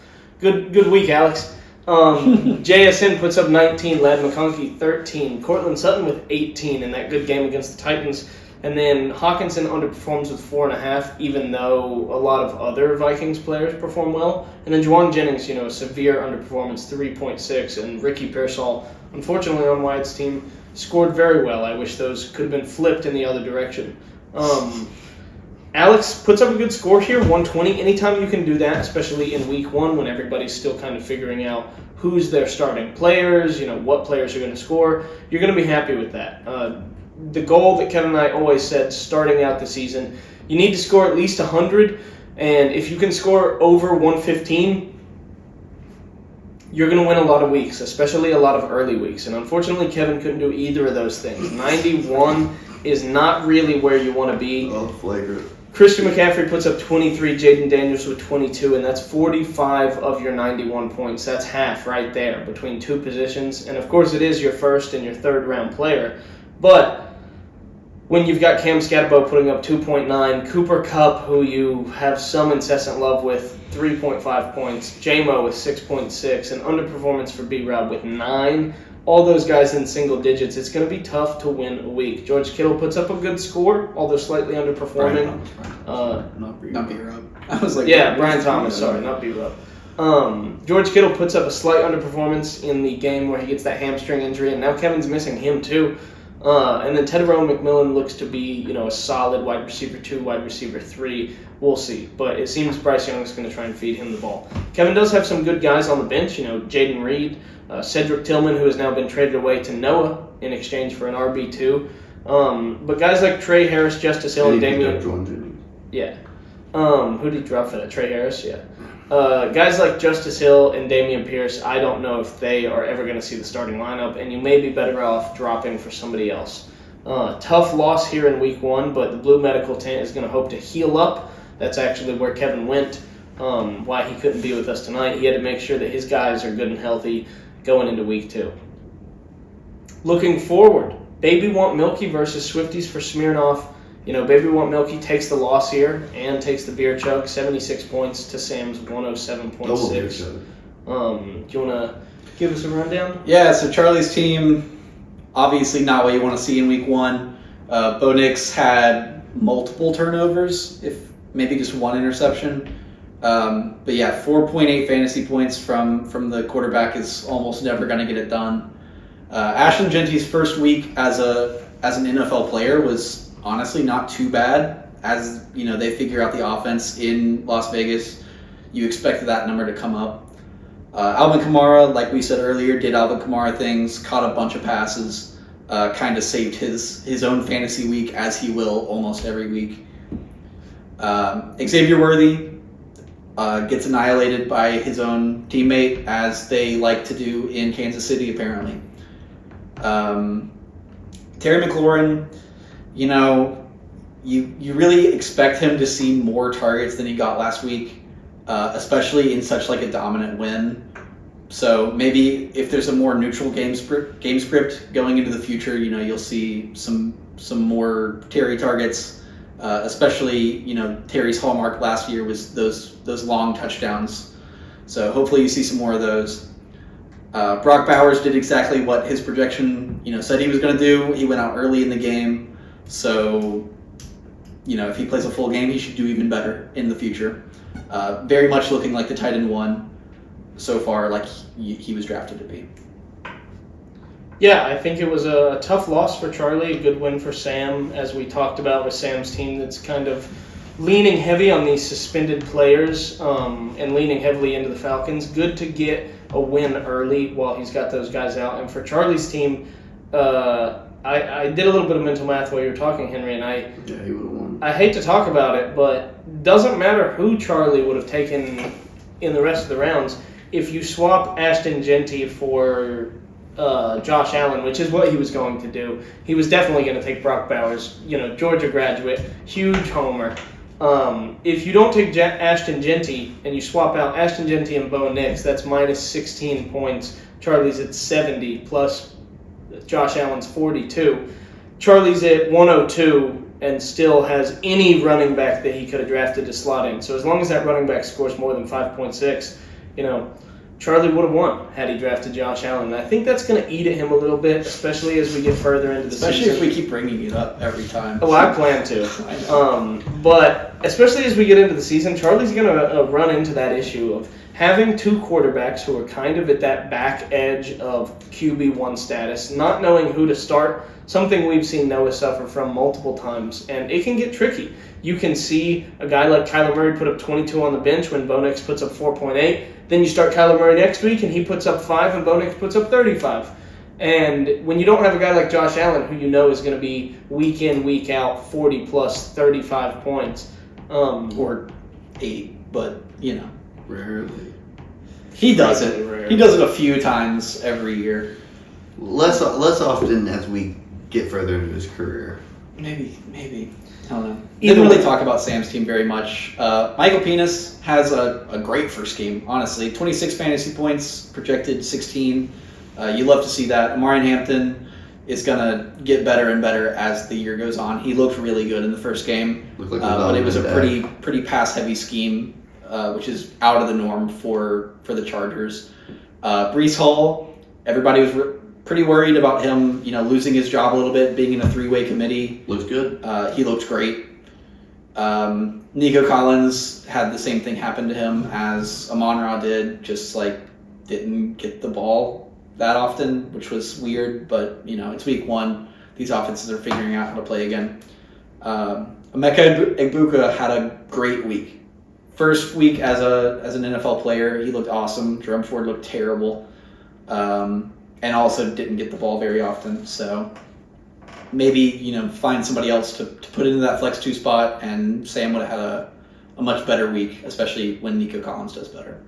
Good week, Alex. JSN puts up 19. Ladd McConkey, 13. Cortland Sutton with 18 in that good game against the Titans. And then Hawkinson underperforms with 4.5, even though a lot of other Vikings players perform well. And then Juwan Jennings, a severe underperformance, 3.6. And Ricky Pearsall, unfortunately on Wyatt's team, scored very well. I wish those could have been flipped in the other direction. Alex puts up a good score here, 120. Anytime you can do that, especially in week 1 when everybody's still kind of figuring out who's their starting players, what players are going to score, you're going to be happy with that. The goal that Kevin and I always said starting out the season, you need to score at least 100, and if you can score over 115, you're going to win a lot of weeks, especially a lot of early weeks. And unfortunately, Kevin couldn't do either of those things. 91 is not really where you want to be. Oh, flagrant. Christian McCaffrey puts up 23, Jaden Daniels with 22, and that's 45 of your 91 points. That's half right there between two positions. And, of course, it is your first and your third-round player. But when you've got Cam Scatterbo putting up 2.9, Cooper Kupp, who you have some incessant love with, 3.5 points, J-Mo with 6.6, and underperformance for B-Rob with 9, all those guys in single digits, it's going to be tough to win a week. George Kittle puts up a good score, although slightly underperforming. Not B-Rob. I was like, Yeah, Brian Thomas, sorry, not B-Rob. George Kittle puts up a slight underperformance in the game where he gets that hamstring injury, and now Kevin's missing him too. And then Tedderone McMillan looks to be, a solid wide receiver 2, wide receiver 3. We'll see. But it seems Bryce Young is going to try and feed him the ball. Kevin does have some good guys on the bench, Jaden Reed, Cedric Tillman, who has now been traded away to Noah in exchange for an RB2. But guys like Trey Harris, Justice Hill, and Damian. Yeah. Who did he drop for that? Trey Harris? Yeah. Guys like Justice Hill and Dameon Pierce, I don't know if they are ever going to see the starting lineup, and you may be better off dropping for somebody else. Tough loss here in week 1, but the Blue Medical Tent is going to hope to heal up. That's actually where Kevin went, why he couldn't be with us tonight. He had to make sure that his guys are good and healthy going into week 2. Looking forward, Baby Want Milky versus Swifties for Smirnoff. Baby Want Milky takes the loss here and takes the beer chug, 76 points to Sam's 107.6. Do you want to give us a rundown? Yeah, so Charlie's team, obviously not what you want to see in week 1. Bo Nix had multiple turnovers, if maybe just one interception. But yeah, 4.8 fantasy points from the quarterback is almost never going to get it done. Ashton Genty's first week as an NFL player was honestly not too bad. As they figure out the offense in Las Vegas, you expected that number to come up. Alvin Kamara, like we said earlier, did Alvin Kamara things, caught a bunch of passes, kind of saved his own fantasy week, as he will almost every week. Xavier Worthy gets annihilated by his own teammate, as they like to do in Kansas City, apparently. Terry McLaurin, you really expect him to see more targets than he got last week, especially in such a dominant win. So maybe if there's a more neutral game script going into the future, you'll see some more Terry targets. Especially, Terry's hallmark last year was those long touchdowns. So hopefully you see some more of those. Brock Bowers did exactly what his projection, said he was going to do. He went out early in the game. So, if he plays a full game, he should do even better in the future. Very much looking like the tight end 1 so far, like he was drafted to be. Yeah, I think it was a tough loss for Charlie, a good win for Sam, as we talked about with Sam's team that's kind of leaning heavy on these suspended players and leaning heavily into the Falcons. Good to get a win early while he's got those guys out. And for Charlie's team, I did a little bit of mental math while you were talking, Henry, and he would have won. I hate to talk about it, but doesn't matter who Charlie would have taken in the rest of the rounds. If you swap Ashton Genty for Josh Allen, which is what he was going to do, he was definitely going to take Brock Bowers, Georgia graduate, huge homer. If you don't take Ashton Genty and you swap out Ashton Genty and Bo Nix, that's minus 16 points. Charlie's at 70 plus Josh Allen's 42. Charlie's at 102 and still has any running back that he could have drafted to slot in. So as long as that running back scores more than 5.6, Charlie would have won had he drafted Josh Allen. And I think that's going to eat at him a little bit, especially as we get further into the season. Especially if we keep bringing it up every time. Oh, I plan to. I know. But especially as we get into the season, Charlie's going to run into that issue of having two quarterbacks who are kind of at that back edge of QB1 status, not knowing who to start, something we've seen Noah suffer from multiple times, and it can get tricky. You can see a guy like Kyler Murray put up 22 on the bench when Bo Nix puts up 4.8. Then you start Kyler Murray next week, and he puts up 5, and Bo Nix puts up 35. And when you don't have a guy like Josh Allen, who you know is going to be week in, week out, 40 plus 35 points. Or 8, but, Rarely. He does Really it. rare. He does it a few times every year. Less often as we get further into his career. Maybe. I don't know. Didn't really talk about Sam's team very much. Michael Penis has a great first game, honestly. 26 fantasy points, projected 16. You love to see that. Amarian Hampton is going to get better and better as the year goes on. He looked really good in the first game, Looked like but it was a development pretty pass-heavy scheme, which is out of the norm for the Chargers. Breece Hall, everybody was pretty worried about him, losing his job a little bit, being in a three-way committee. Looks good. He looked great. Nico Collins had the same thing happen to him as Amon-Ra did, just didn't get the ball that often, which was weird, but it's week 1. These offenses are figuring out how to play again. Emeka Egbuka had a great week. First week as an NFL player, he looked awesome. Jerome Ford looked terrible. And also didn't get the ball very often. So maybe, find somebody else to put into that flex 2 spot, and Sam would have had a much better week, especially when Nico Collins does better.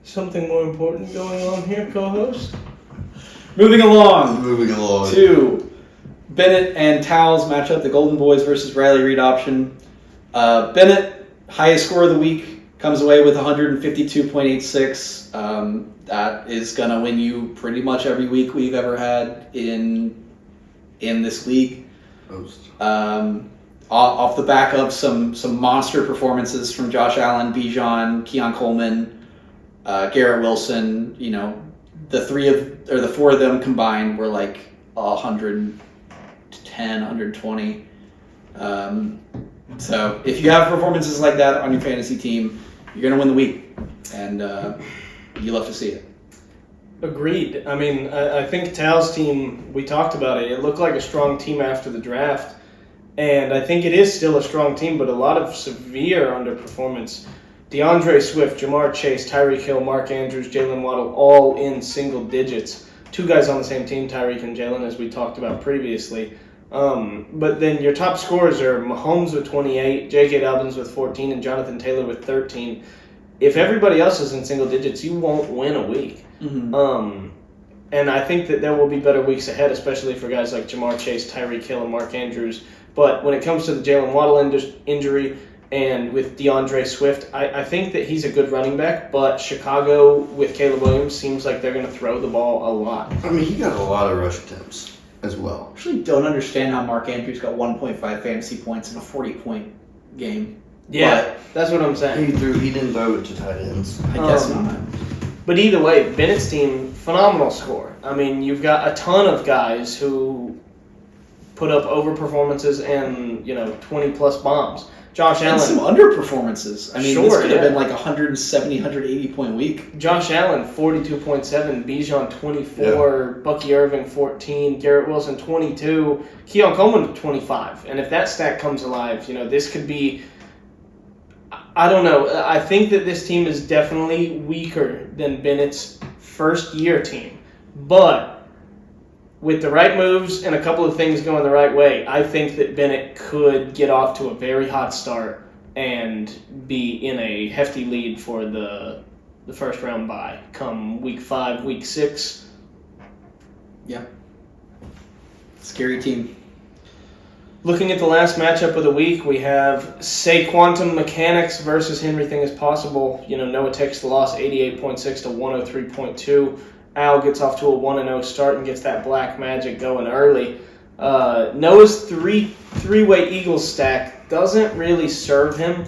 Something more important going on here, co-host? Moving along To to Bennett and Towels matchup, the Golden Boys versus Riley Reid option. Bennett, highest score of the week, comes away with 152.86. That is going to win you pretty much every week we've ever had in this league. Off the back of some monster performances from Josh Allen, Bijan, Keon Coleman, Garrett Wilson. The 4 of them combined were like 110, 120. So if you have performances like that on your fantasy team, you're going to win the week, and you love to see it. Agreed. I mean, I think Tal's team, we talked about it. It looked like a strong team after the draft, and I think it is still a strong team, but a lot of severe underperformance. DeAndre Swift, Jamar Chase, Tyreek Hill, Mark Andrews, Jalen Waddle, all in single digits. 2 guys on the same team, Tyreek and Jalen, as we talked about previously. But then your top scorers are Mahomes with 28, J.K. Dobbins with 14, and Jonathan Taylor with 13. If everybody else is in single digits, you won't win a week. Mm-hmm. And I think that there will be better weeks ahead, especially for guys like Jamar Chase, Tyreek Hill, and Mark Andrews. But when it comes to the Jalen Waddle injury and with DeAndre Swift, I think that he's a good running back, but Chicago with Caleb Williams seems like they're going to throw the ball a lot. I mean, he got a lot of rush attempts as well. I actually don't understand how Mark Andrews got 1.5 fantasy points in a 40-point game. Yeah, that's what I'm saying. He didn't throw it to tight ends. I guess not. But either way, Bennett's team, phenomenal score. I mean, you've got a ton of guys who put up overperformances and, 20-plus bombs. Josh And Allen. some underperformances. I mean, Sure, this could have yeah. been like 170, 180-point week. Josh Allen, 42.7. Bijan, 24. Bucky Irving, 14. Garrett Wilson, 22. Keon Coleman, 25. And if that stack comes alive, this could be... I don't know. I think that this team is definitely weaker than Bennett's first-year team. But with the right moves and a couple of things going the right way, I think that Bennett could get off to a very hot start and be in a hefty lead for the first round bye come week 5, week 6. Yeah. Scary team. Looking at the last matchup of the week, we have Say Quantum Mechanics versus Henry Thing is Possible. Noah takes the loss 88.6 to 103.2. Al gets off to a 1-0 start and gets that black magic going early. Noah's three-way Eagles stack doesn't really serve him.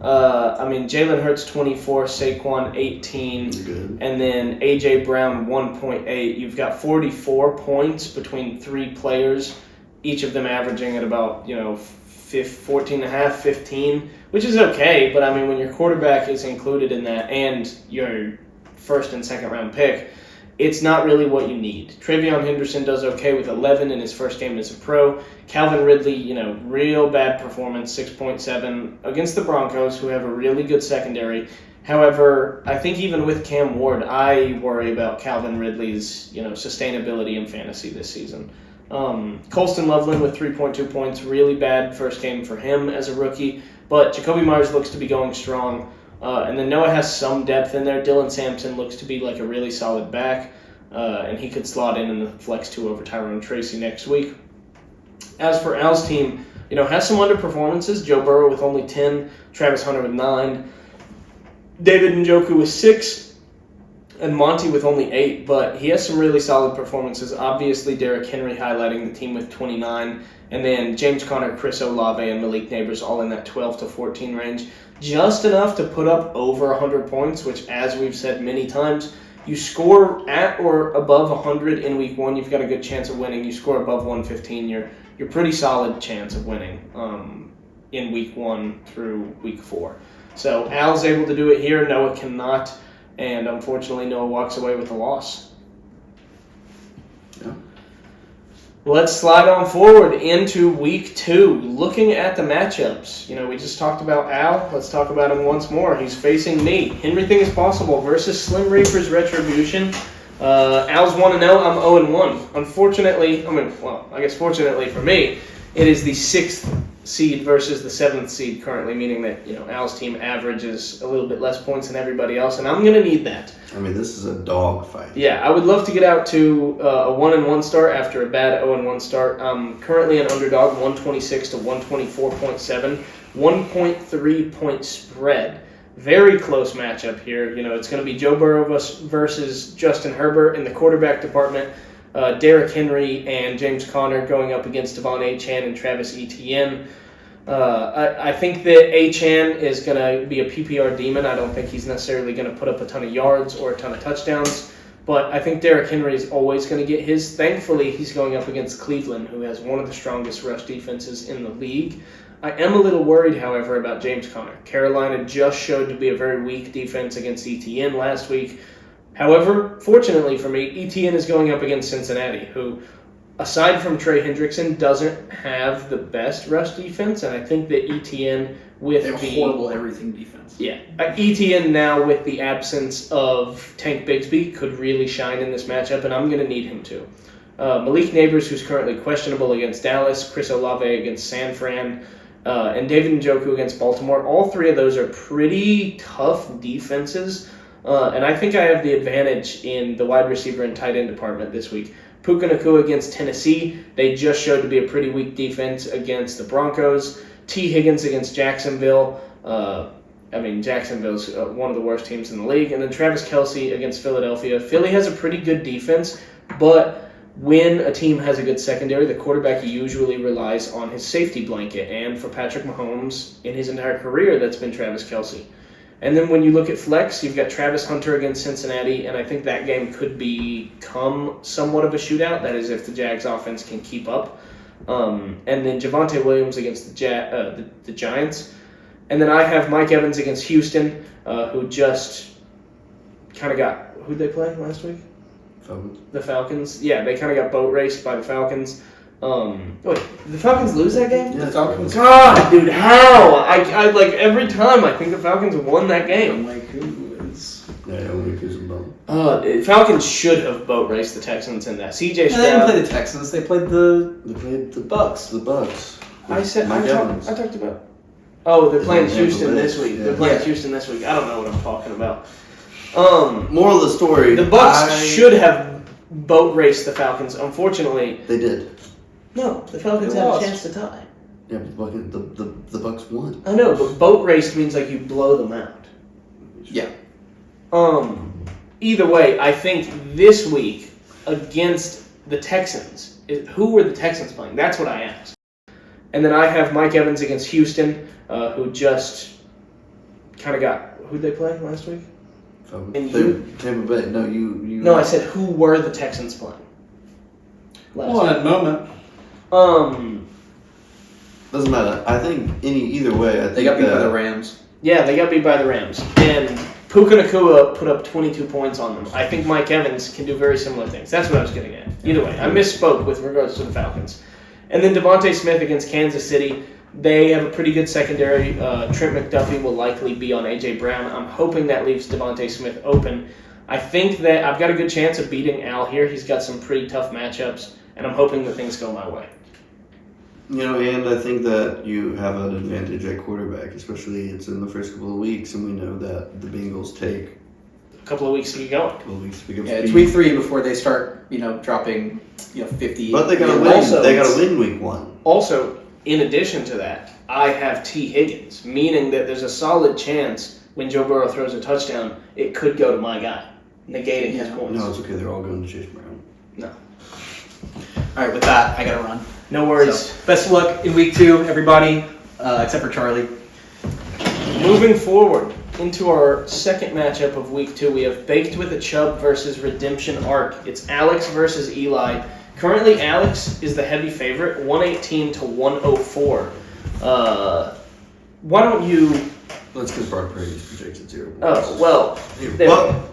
Jalen Hurts 24, Saquon 18, Good. and then A.J. Brown 1.8. You've got 44 points between 3 players, each of them averaging at about 14.5, 15, which is okay. But when your quarterback is included in that and your first and second round pick, it's not really what you need. Travion Henderson does okay with 11 in his first game as a pro. Calvin Ridley, real bad performance, 6.7 against the Broncos, who have a really good secondary. However, I think even with Cam Ward, I worry about Calvin Ridley's, sustainability in fantasy this season. Colston Loveland with 3.2 points. Really bad first game for him as a rookie. But Jacoby Myers looks to be going strong. And then Noah has some depth in there. Dylan Sampson looks to be like a really solid back. And he could slot in the flex 2 over Tyrone Tracy next week. As for Al's team, has some underperformances. Joe Burrow with only 10. Travis Hunter with 9. David Njoku with 6. And Monty with only 8, but he has some really solid performances. Obviously, Derrick Henry highlighting the team with 29, and then James Conner, Chris Olave, and Malik Neighbors all in that 12 to 14 range. Just enough to put up over 100 points, which, as we've said many times, you score at or above 100 in week 1, you've got a good chance of winning. You score above 115, you're pretty solid chance of winning in week 1 through week 4. So Al's able to do it here. Noah cannot. And unfortunately, Noah walks away with a loss. Yeah. Let's slide on forward into week 2. Looking at the matchups, we just talked about Al. Let's talk about him once more. He's facing me. Everything is possible versus Slim Reaper's Retribution. Al's 1-0. I'm 0-1. Unfortunately, I guess fortunately for me, it is the 6th seed versus the 7th seed currently, meaning that Al's team averages a little bit less points than everybody else, and I'm going to need that. This is a dog fight. Yeah, I would love to get out to a 1-1 start after a bad 0-1 start. I'm currently an underdog, 126 to 124.7, 1.3 point spread. Very close matchup here. It's going to be Joe Burrow versus Justin Herbert in the quarterback department. Derrick Henry and James Conner going up against Devon Achane and Travis Etienne. I think that Achane is going to be a PPR demon. I don't think he's necessarily going to put up a ton of yards or a ton of touchdowns. But I think Derrick Henry is always going to get his. Thankfully, he's going up against Cleveland, who has one of the strongest rush defenses in the league. I am a little worried, however, about James Conner. Carolina just showed to be a very weak defense against Etienne last week. However, fortunately for me, Etienne is going up against Cincinnati, who, aside from Trey Hendrickson, doesn't have the best rush defense, and I think that Etienne with They have the horrible everything defense. Yeah, Etienne now with the absence of Tank Bigsby could really shine in this matchup, and I'm going to need him to. Malik Neighbors, who's currently questionable against Dallas, Chris Olave against San Fran, and David Njoku against Baltimore. All 3 of those are pretty tough defenses. And I think I have the advantage in the wide receiver and tight end department this week. Puka Nacua against Tennessee. They just showed to be a pretty weak defense against the Broncos. T. Higgins against Jacksonville. Jacksonville's one of the worst teams in the league. And then Travis Kelce against Philadelphia. Philly has a pretty good defense, but when a team has a good secondary, the quarterback usually relies on his safety blanket. And for Patrick Mahomes, in his entire career, that's been Travis Kelce. And then when you look at flex, you've got Travis Hunter against Cincinnati, and I think that game could become somewhat of a shootout. That is, if the Jags offense can keep up. And then Javonte Williams against the Giants. And then I have Mike Evans against Houston, who just kind of got... Who'd they play last week? Falcons. The Falcons. Yeah, they kind of got boat raced by the Falcons. Wait, did the Falcons lose that game? Yeah, the Falcons. God, dude, how? I like every time I think the Falcons won that game. Like, who is? Yeah, we accuse them both. Falcons should have boat raced the Texans in that. CJ They didn't Stroud. play the Texans. They played the They played the Bucks. The Bucks. I Mike Evans. talked about. Oh, they're playing Yeah, Houston yeah. this week. They're playing Houston this week. I don't know what I'm talking about. Moral of the story. The Bucks should have boat raced the Falcons. Unfortunately, They did. no. The Falcons They had lost. a chance to tie. Yeah, but the Bucks won. I know, but boat raced means like you blow them out. Yeah. Either way, I think this week against the Texans, who were the Texans playing? That's what I asked. And then I have Mike Evans against Houston, who just kind of got... Who'd they play last week? Falcons. And They- you- Tampa Bay. No, you. No, I said who were the Texans playing? Last Well, at the moment, week. Doesn't matter. I think either way. I think they got beat by the Rams. Yeah, they got beat by the Rams. And Puka Nacua put up 22 points on them. I think Mike Evans can do very similar things. That's what I was getting at. Either way, I misspoke with regards to the Falcons. And then Devontae Smith against Kansas City. They have a pretty good secondary. Trent McDuffie will likely be on A.J. Brown. I'm hoping that leaves Devontae Smith open. I think that I've got a good chance of beating Al here. He's got some pretty tough matchups. and I'm hoping that things go my way. And I think that you have an advantage at quarterback, especially it's in the first couple of weeks, and we know that the Bengals take A couple of weeks to get going. a couple of weeks to pick up Yeah, it's speed. week 3 before they start, dropping, 50. But they gotta Yeah, win. also- They gotta win week 1. Also, in addition to that, I have T. Higgins, meaning that there's a solid chance when Joe Burrow throws a touchdown, it could go to my guy, negating his Yeah. points. No, it's okay. They're all going to Chase Brown. All right, with that, I gotta run. No worries. So, best of luck in week 2, everybody, except for Charlie. Moving forward into our second matchup of week 2, we have Baked with a Chub versus Redemption Arc. It's Alex versus Eli. Currently, Alex is the heavy favorite, 118 to 104. Why don't you? That's because Brock Purdy's projected 0 points. Oh well. Here, there- well,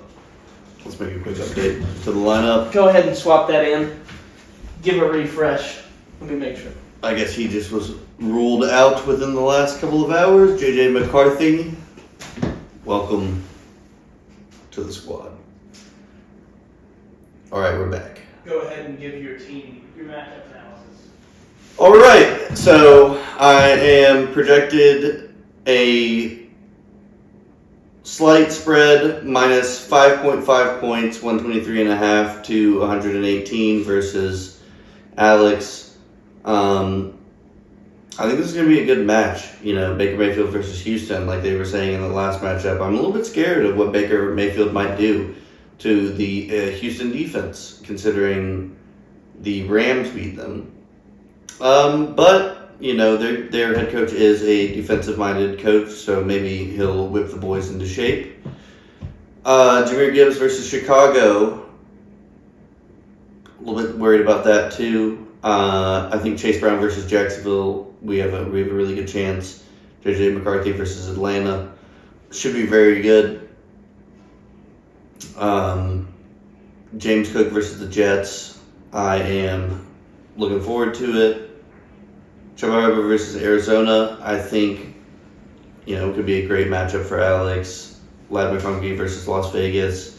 let's make a quick update to the lineup. Go ahead and swap that in. Give a refresh. Let me make sure. I guess he just was ruled out within the last couple of hours. JJ McCarthy, welcome to the squad. All right, we're back. Go ahead and give your team your matchup analysis. All right, so I am projected a slight spread minus 5.5 points, 123.5 to 118 versus Alex. I think this is going to be a good match. Baker Mayfield versus Houston, like they were saying in the last matchup. I'm a little bit scared of what Baker Mayfield might do to the Houston defense, considering the Rams beat them. But their head coach is a defensive-minded coach, so maybe he'll whip the boys into shape. Jahmyr Gibbs versus Chicago. A little bit worried about that too. I think Chase Brown versus Jacksonville, we have a really good chance. JJ McCarthy versus Atlanta should be very good. James Cook versus the Jets, I am looking forward to it. Trevor versus Arizona, I think it could be a great matchup for Alex. Lad McConkey versus Las Vegas.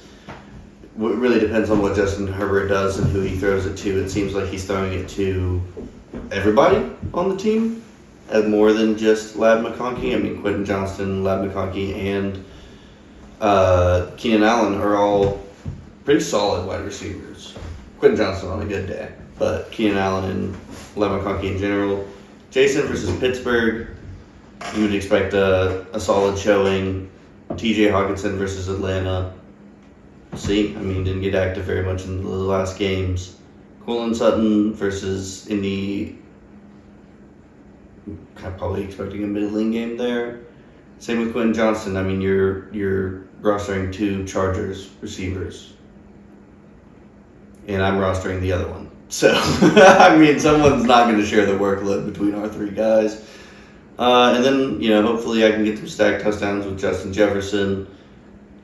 It really depends on what Justin Herbert does and who he throws it to. It seems like he's throwing it to everybody on the team, and more than just Lad McConkey. I mean, Quentin Johnston, Lad McConkey, and Keenan Allen are all pretty solid wide receivers. Quentin Johnston on a good day, but Keenan Allen and Lad McConkey in general. Jason versus Pittsburgh, you would expect a solid showing. TJ Hawkinson versus Atlanta. See, didn't get active very much in the last games. Courtland Sutton versus Indy. Probably expecting a middling game there. Same with Quentin Johnston. You're rostering 2 Chargers receivers, and I'm rostering the other one. So, someone's not going to share the workload between our 3 guys. And then, hopefully I can get some stacked touchdowns with Justin Jefferson.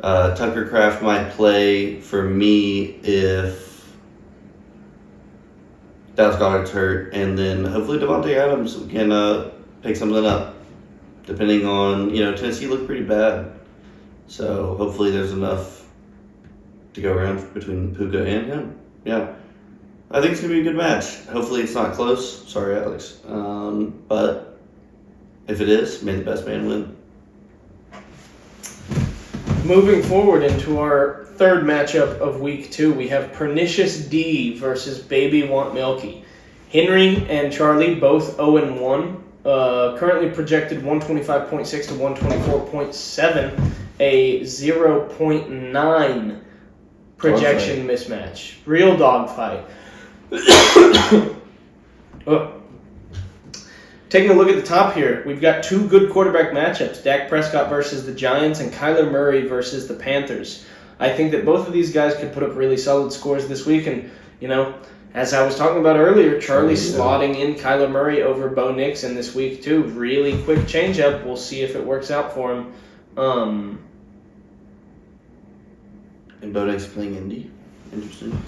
Tucker Kraft might play for me if Dallas Goedert's hurt, and then hopefully Devontae Adams can pick something up. Depending on, Tennessee looked pretty bad, so hopefully there's enough to go around between Puka and him. Yeah, I think it's gonna be a good match. Hopefully it's not close. Sorry, Alex, but if it is, may the best man win. Moving forward into our third matchup of week 2, we have Pernicious D versus Baby Want Milky. Henry and Charlie both 0-1. Currently projected 125.6 to 124.7, a 0.9 projection mismatch. Real dogfight. Taking a look at the top here, we've got 2 good quarterback matchups. Dak Prescott versus the Giants and Kyler Murray versus the Panthers. I think that both of these guys could put up really solid scores this week. And, as I was talking about earlier, Charlie slotting in Kyler Murray over Bo Nix in this week too. Really quick changeup. We'll see if it works out for him. And Bo Nix playing Indy. Interesting.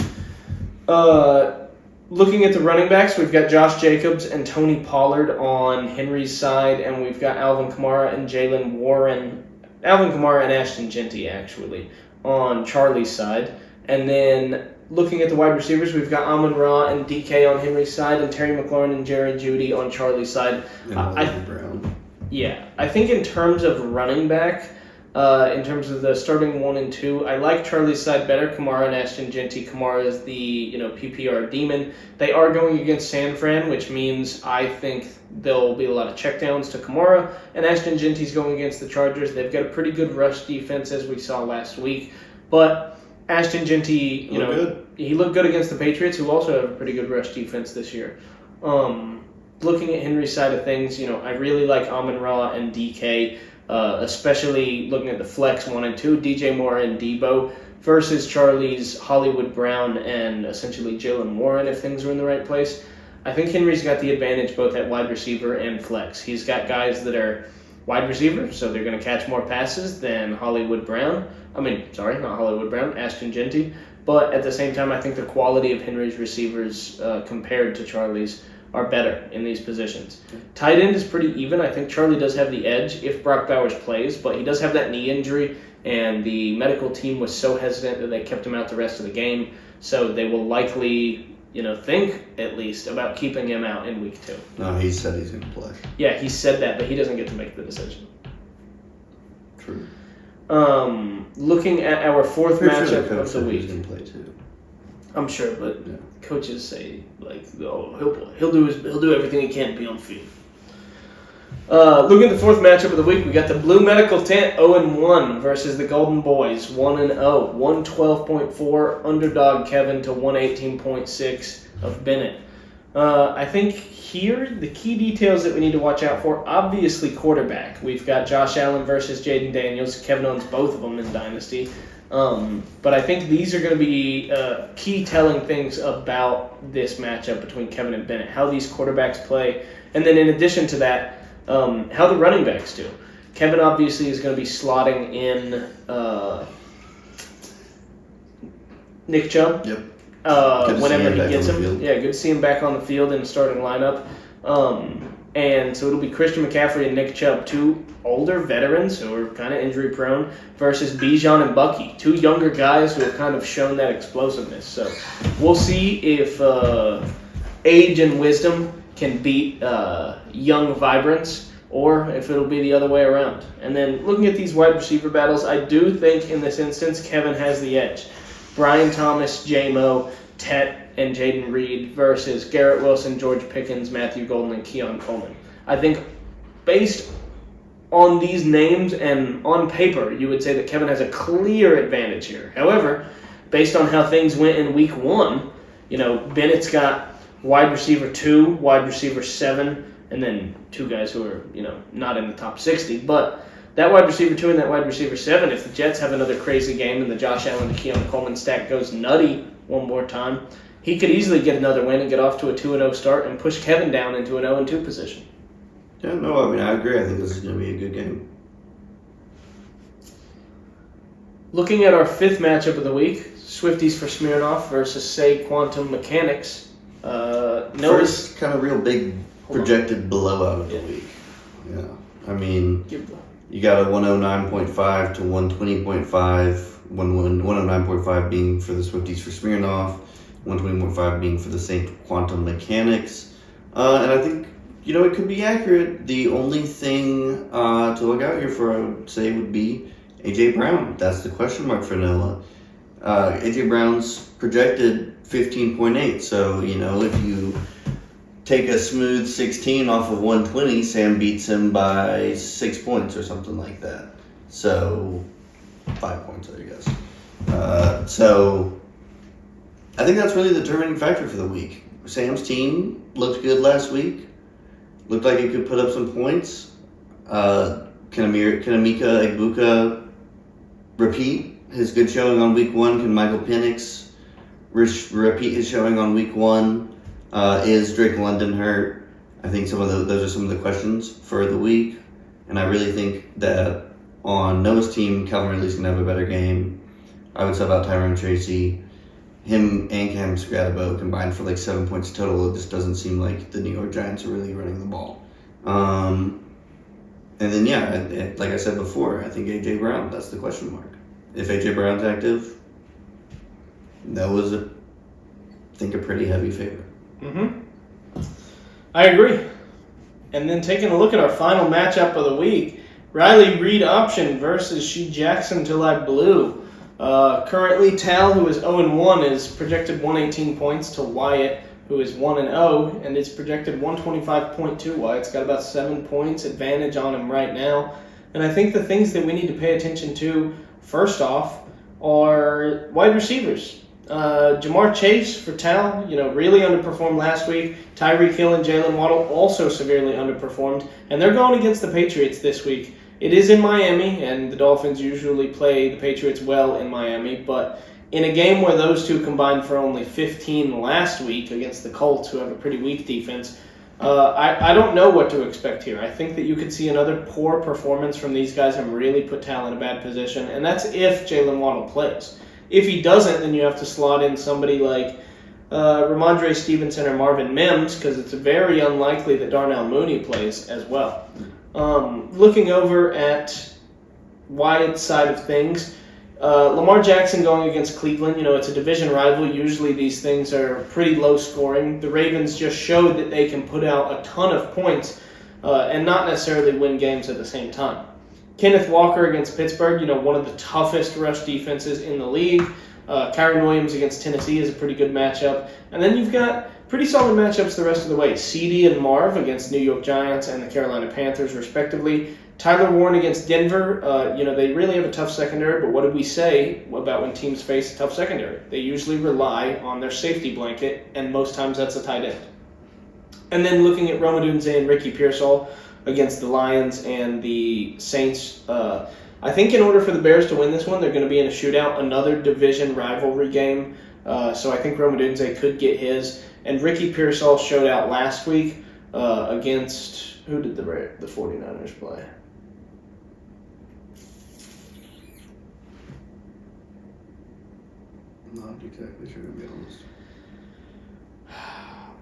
Looking at the running backs, we've got Josh Jacobs and Tony Pollard on Henry's side, and we've got Alvin Kamara and Jalen Warren. Alvin Kamara and Ashton Genty, actually, on Charlie's side. And then looking at the wide receivers, we've got Amon-Ra and DK on Henry's side, and Terry McLaurin and Jerry Judy on Charlie's side. Brown. Yeah, I think in terms of running back, in terms of the starting 1 and 2, I like Charlie's side better. Kamara and Ashton Genty. Kamara is the PPR demon. They are going against San Fran, which means I think there'll be a lot of checkdowns to Kamara. And Ashton Genty's going against the Chargers. They've got a pretty good rush defense, as we saw last week. But Ashton Genty, he looked good against the Patriots, who also have a pretty good rush defense this year. Looking at Henry's side of things, I really like Amon-Ra and DK. Especially looking at the flex 1 and 2, DJ Moore and Debo versus Charlie's Hollywood Brown and essentially Jalen Warren if things are in the right place. I think Henry's got the advantage both at wide receiver and flex. He's got guys that are wide receiver, so they're going to catch more passes than Hollywood Brown. Not Hollywood Brown, Ashton Genty. But at the same time, I think the quality of Henry's receivers compared to Charlie's are better in these positions. Tight end is pretty even. I think Charlie does have the edge if Brock Bowers plays, but he does have that knee injury, and the medical team was so hesitant that they kept him out the rest of the game, so they will likely, think at least about keeping him out in week 2. No, he said he's going to play. Yeah, he said that, but he doesn't get to make the decision. True. Looking at our fourth matchup of the week. He's going to play too. I'm sure, but coaches say he'll do everything he can to be on the field. Looking at the fourth matchup of the week, we got the Blue Medical Tent 0-1 versus the Golden Boys 1-0. 112.4 underdog Kevin to 118.6 of Bennett. I think here the key details that we need to watch out for, obviously quarterback. We've got Josh Allen versus Jaden Daniels. Kevin owns both of them in Dynasty. But I think these are going to be key telling things about this matchup between Kevin and Bennett, how these quarterbacks play, and then in addition to that, how the running backs do. Kevin obviously is going to be slotting in Nick Chubb. Yep. Whenever he gets him. Yeah, good to see him back on the field in the starting lineup. And so it'll be Christian McCaffrey and Nick Chubb, two older veterans who are kind of injury prone, versus Bijan and Bucky, two younger guys who have kind of shown that explosiveness. So we'll see if age and wisdom can beat young vibrance, or if it'll be the other way around. And then looking at these wide receiver battles, I do think in this instance Kevin has the edge. Brian Thomas, J-Mo, Tet, and Jaden Reed versus Garrett Wilson, George Pickens, Matthew Golden, and Keon Coleman. I think based on these names and on paper, you would say that Kevin has a clear advantage here. However, based on how things went in week 1, Bennett's got wide receiver 2, wide receiver 7, and then two guys who are, not in the top 60. But that wide receiver 2 and that wide receiver 7, if the Jets have another crazy game and the Josh Allen to Keon Coleman stack goes nutty one more time, he could easily get another win and get off to a 2-0 start and push Kevin down into an 0-2 position. Yeah, no, I agree. I think this is going to be a good game. Looking at our fifth matchup of the week, Swifties for Smirnoff versus Say Quantum Mechanics. First kind of real big projected blowout of the week. Yeah. I mean, you got a 109.5 to 120.5, 109.5 being for the Swifties for Smirnoff, 120.5 being for the St. Quantum Mechanics. And I think, it could be accurate. The only thing to look out here for, I would say, would be A.J. Brown. That's the question mark for Noah. A.J. Brown's projected 15.8. So, if you take a smooth 16 off of 120, Sam beats him by 6 points or something like that. So, 5 points, I guess. So, I think that's really the determining factor for the week. Sam's team looked good last week. Looked like it could put up some points. Can Emeka Egbuka repeat his good showing on week 1? Can Michael Penix repeat his showing on week 1? Is Drake London hurt? I think those are some of the questions for the week. And I really think that on Noah's team, Calvin Ridley's going to have a better game. I would sub out Tyrone Tracy. Him and Cam Scatterbo combined for 7 points total. It just doesn't seem like the New York Giants are really running the ball. And then, like I said before, I think A.J. Brown, that's the question mark. If A.J. Brown's active, that was, I think, a pretty heavy favorite. I agree. And then taking a look at our final matchup of the week, Riley Reed option versus She Jackson Till I Blue. Currently, Tal, who is 0-1, is projected 118 points to Wyatt, who is 1-0, and is projected 125.2. Wyatt's got about 7 points advantage on him right now. And I think the things that we need to pay attention to, first off, are wide receivers. Jamar Chase for Tal, really underperformed last week. Tyreek Hill and Jalen Waddle also severely underperformed, and they're going against the Patriots this week. It is in Miami, and the Dolphins usually play the Patriots well in Miami, but in a game where those two combined for only 15 last week against the Colts, who have a pretty weak defense, I don't know what to expect here. I think that you could see another poor performance from these guys and really put Tal in a bad position, and that's if Jalen Waddle plays. If he doesn't, then you have to slot in somebody like Ramondre Stevenson or Marvin Mims, because it's very unlikely that Darnell Mooney plays as well. Looking over at Wyatt's side of things, Lamar Jackson going against Cleveland, it's a division rival. Usually these things are pretty low scoring. The Ravens just showed that they can put out a ton of points and not necessarily win games at the same time. Kenneth Walker against Pittsburgh, one of the toughest rush defenses in the league. Kyron Williams against Tennessee is a pretty good matchup. And then you've got pretty solid matchups the rest of the way. CD and Marv against New York Giants and the Carolina Panthers, respectively. Tyler Warren against Denver. They really have a tough secondary, but what did we say about when teams face a tough secondary? They usually rely on their safety blanket, and most times that's a tight end. And then looking at Rome Odunze and Ricky Pearsall against the Lions and the Saints. I think in order for the Bears to win this one, they're going to be in a shootout, another division rivalry game. So I think Rome Odunze could get his. And Ricky Pearsall showed out last week against, who did the 49ers play? I'm not exactly sure, to be honest.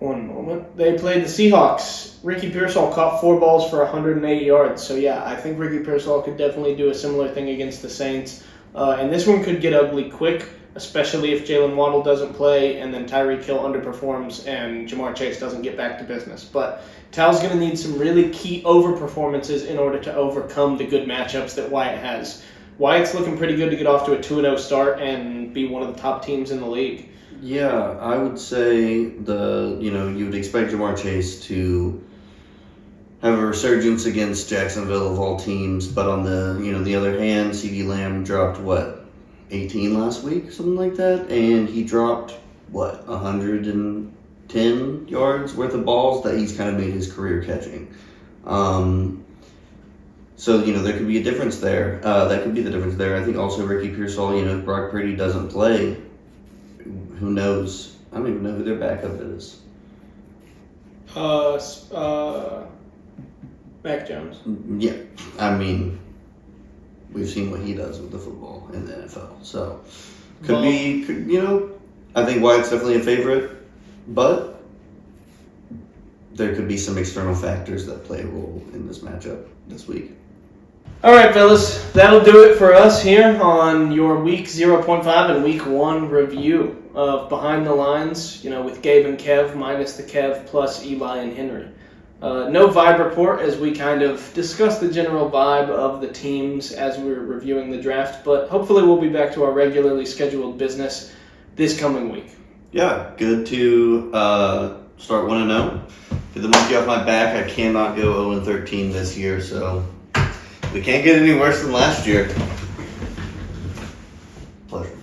One moment. They played the Seahawks. Ricky Pearsall caught 4 balls for 108 yards. So, yeah, I think Ricky Pearsall could definitely do a similar thing against the Saints. And this one could get ugly quick, especially if Jalen Waddle doesn't play and then Tyreek Hill underperforms and Jamar Chase doesn't get back to business. But Tal's going to need some really key over-performances in order to overcome the good matchups that Wyatt has. Wyatt's looking pretty good to get off to a 2-0 start and be one of the top teams in the league. Yeah, I would say you would expect Jamar Chase to have a resurgence against Jacksonville of all teams, but on the other hand, CeeDee Lamb dropped 18 last week, something like that, and he dropped 110 yards worth of balls that he's kind of made his career catching. So there could be a difference there. That could be the difference there. I think also Ricky Pearsall, if Brock Purdy doesn't play, who knows? I don't even know who their backup is. Mac Jones. Yeah, I mean, we've seen what he does with the football in the NFL. So, I think Wyatt's definitely a favorite, but there could be some external factors that play a role in this matchup this week. All right, fellas, that'll do it for us here on your Week 0.5 and Week 1 review of Behind the Lines, with Gabe and Kev minus the Kev plus Eli and Henry. No vibe report as we kind of discuss the general vibe of the teams as we're reviewing the draft, but hopefully we'll be back to our regularly scheduled business this coming week. Yeah, good to start 1-0. Get the monkey off my back. I cannot go 0-13 this year, so we can't get any worse than last year. Pleasure.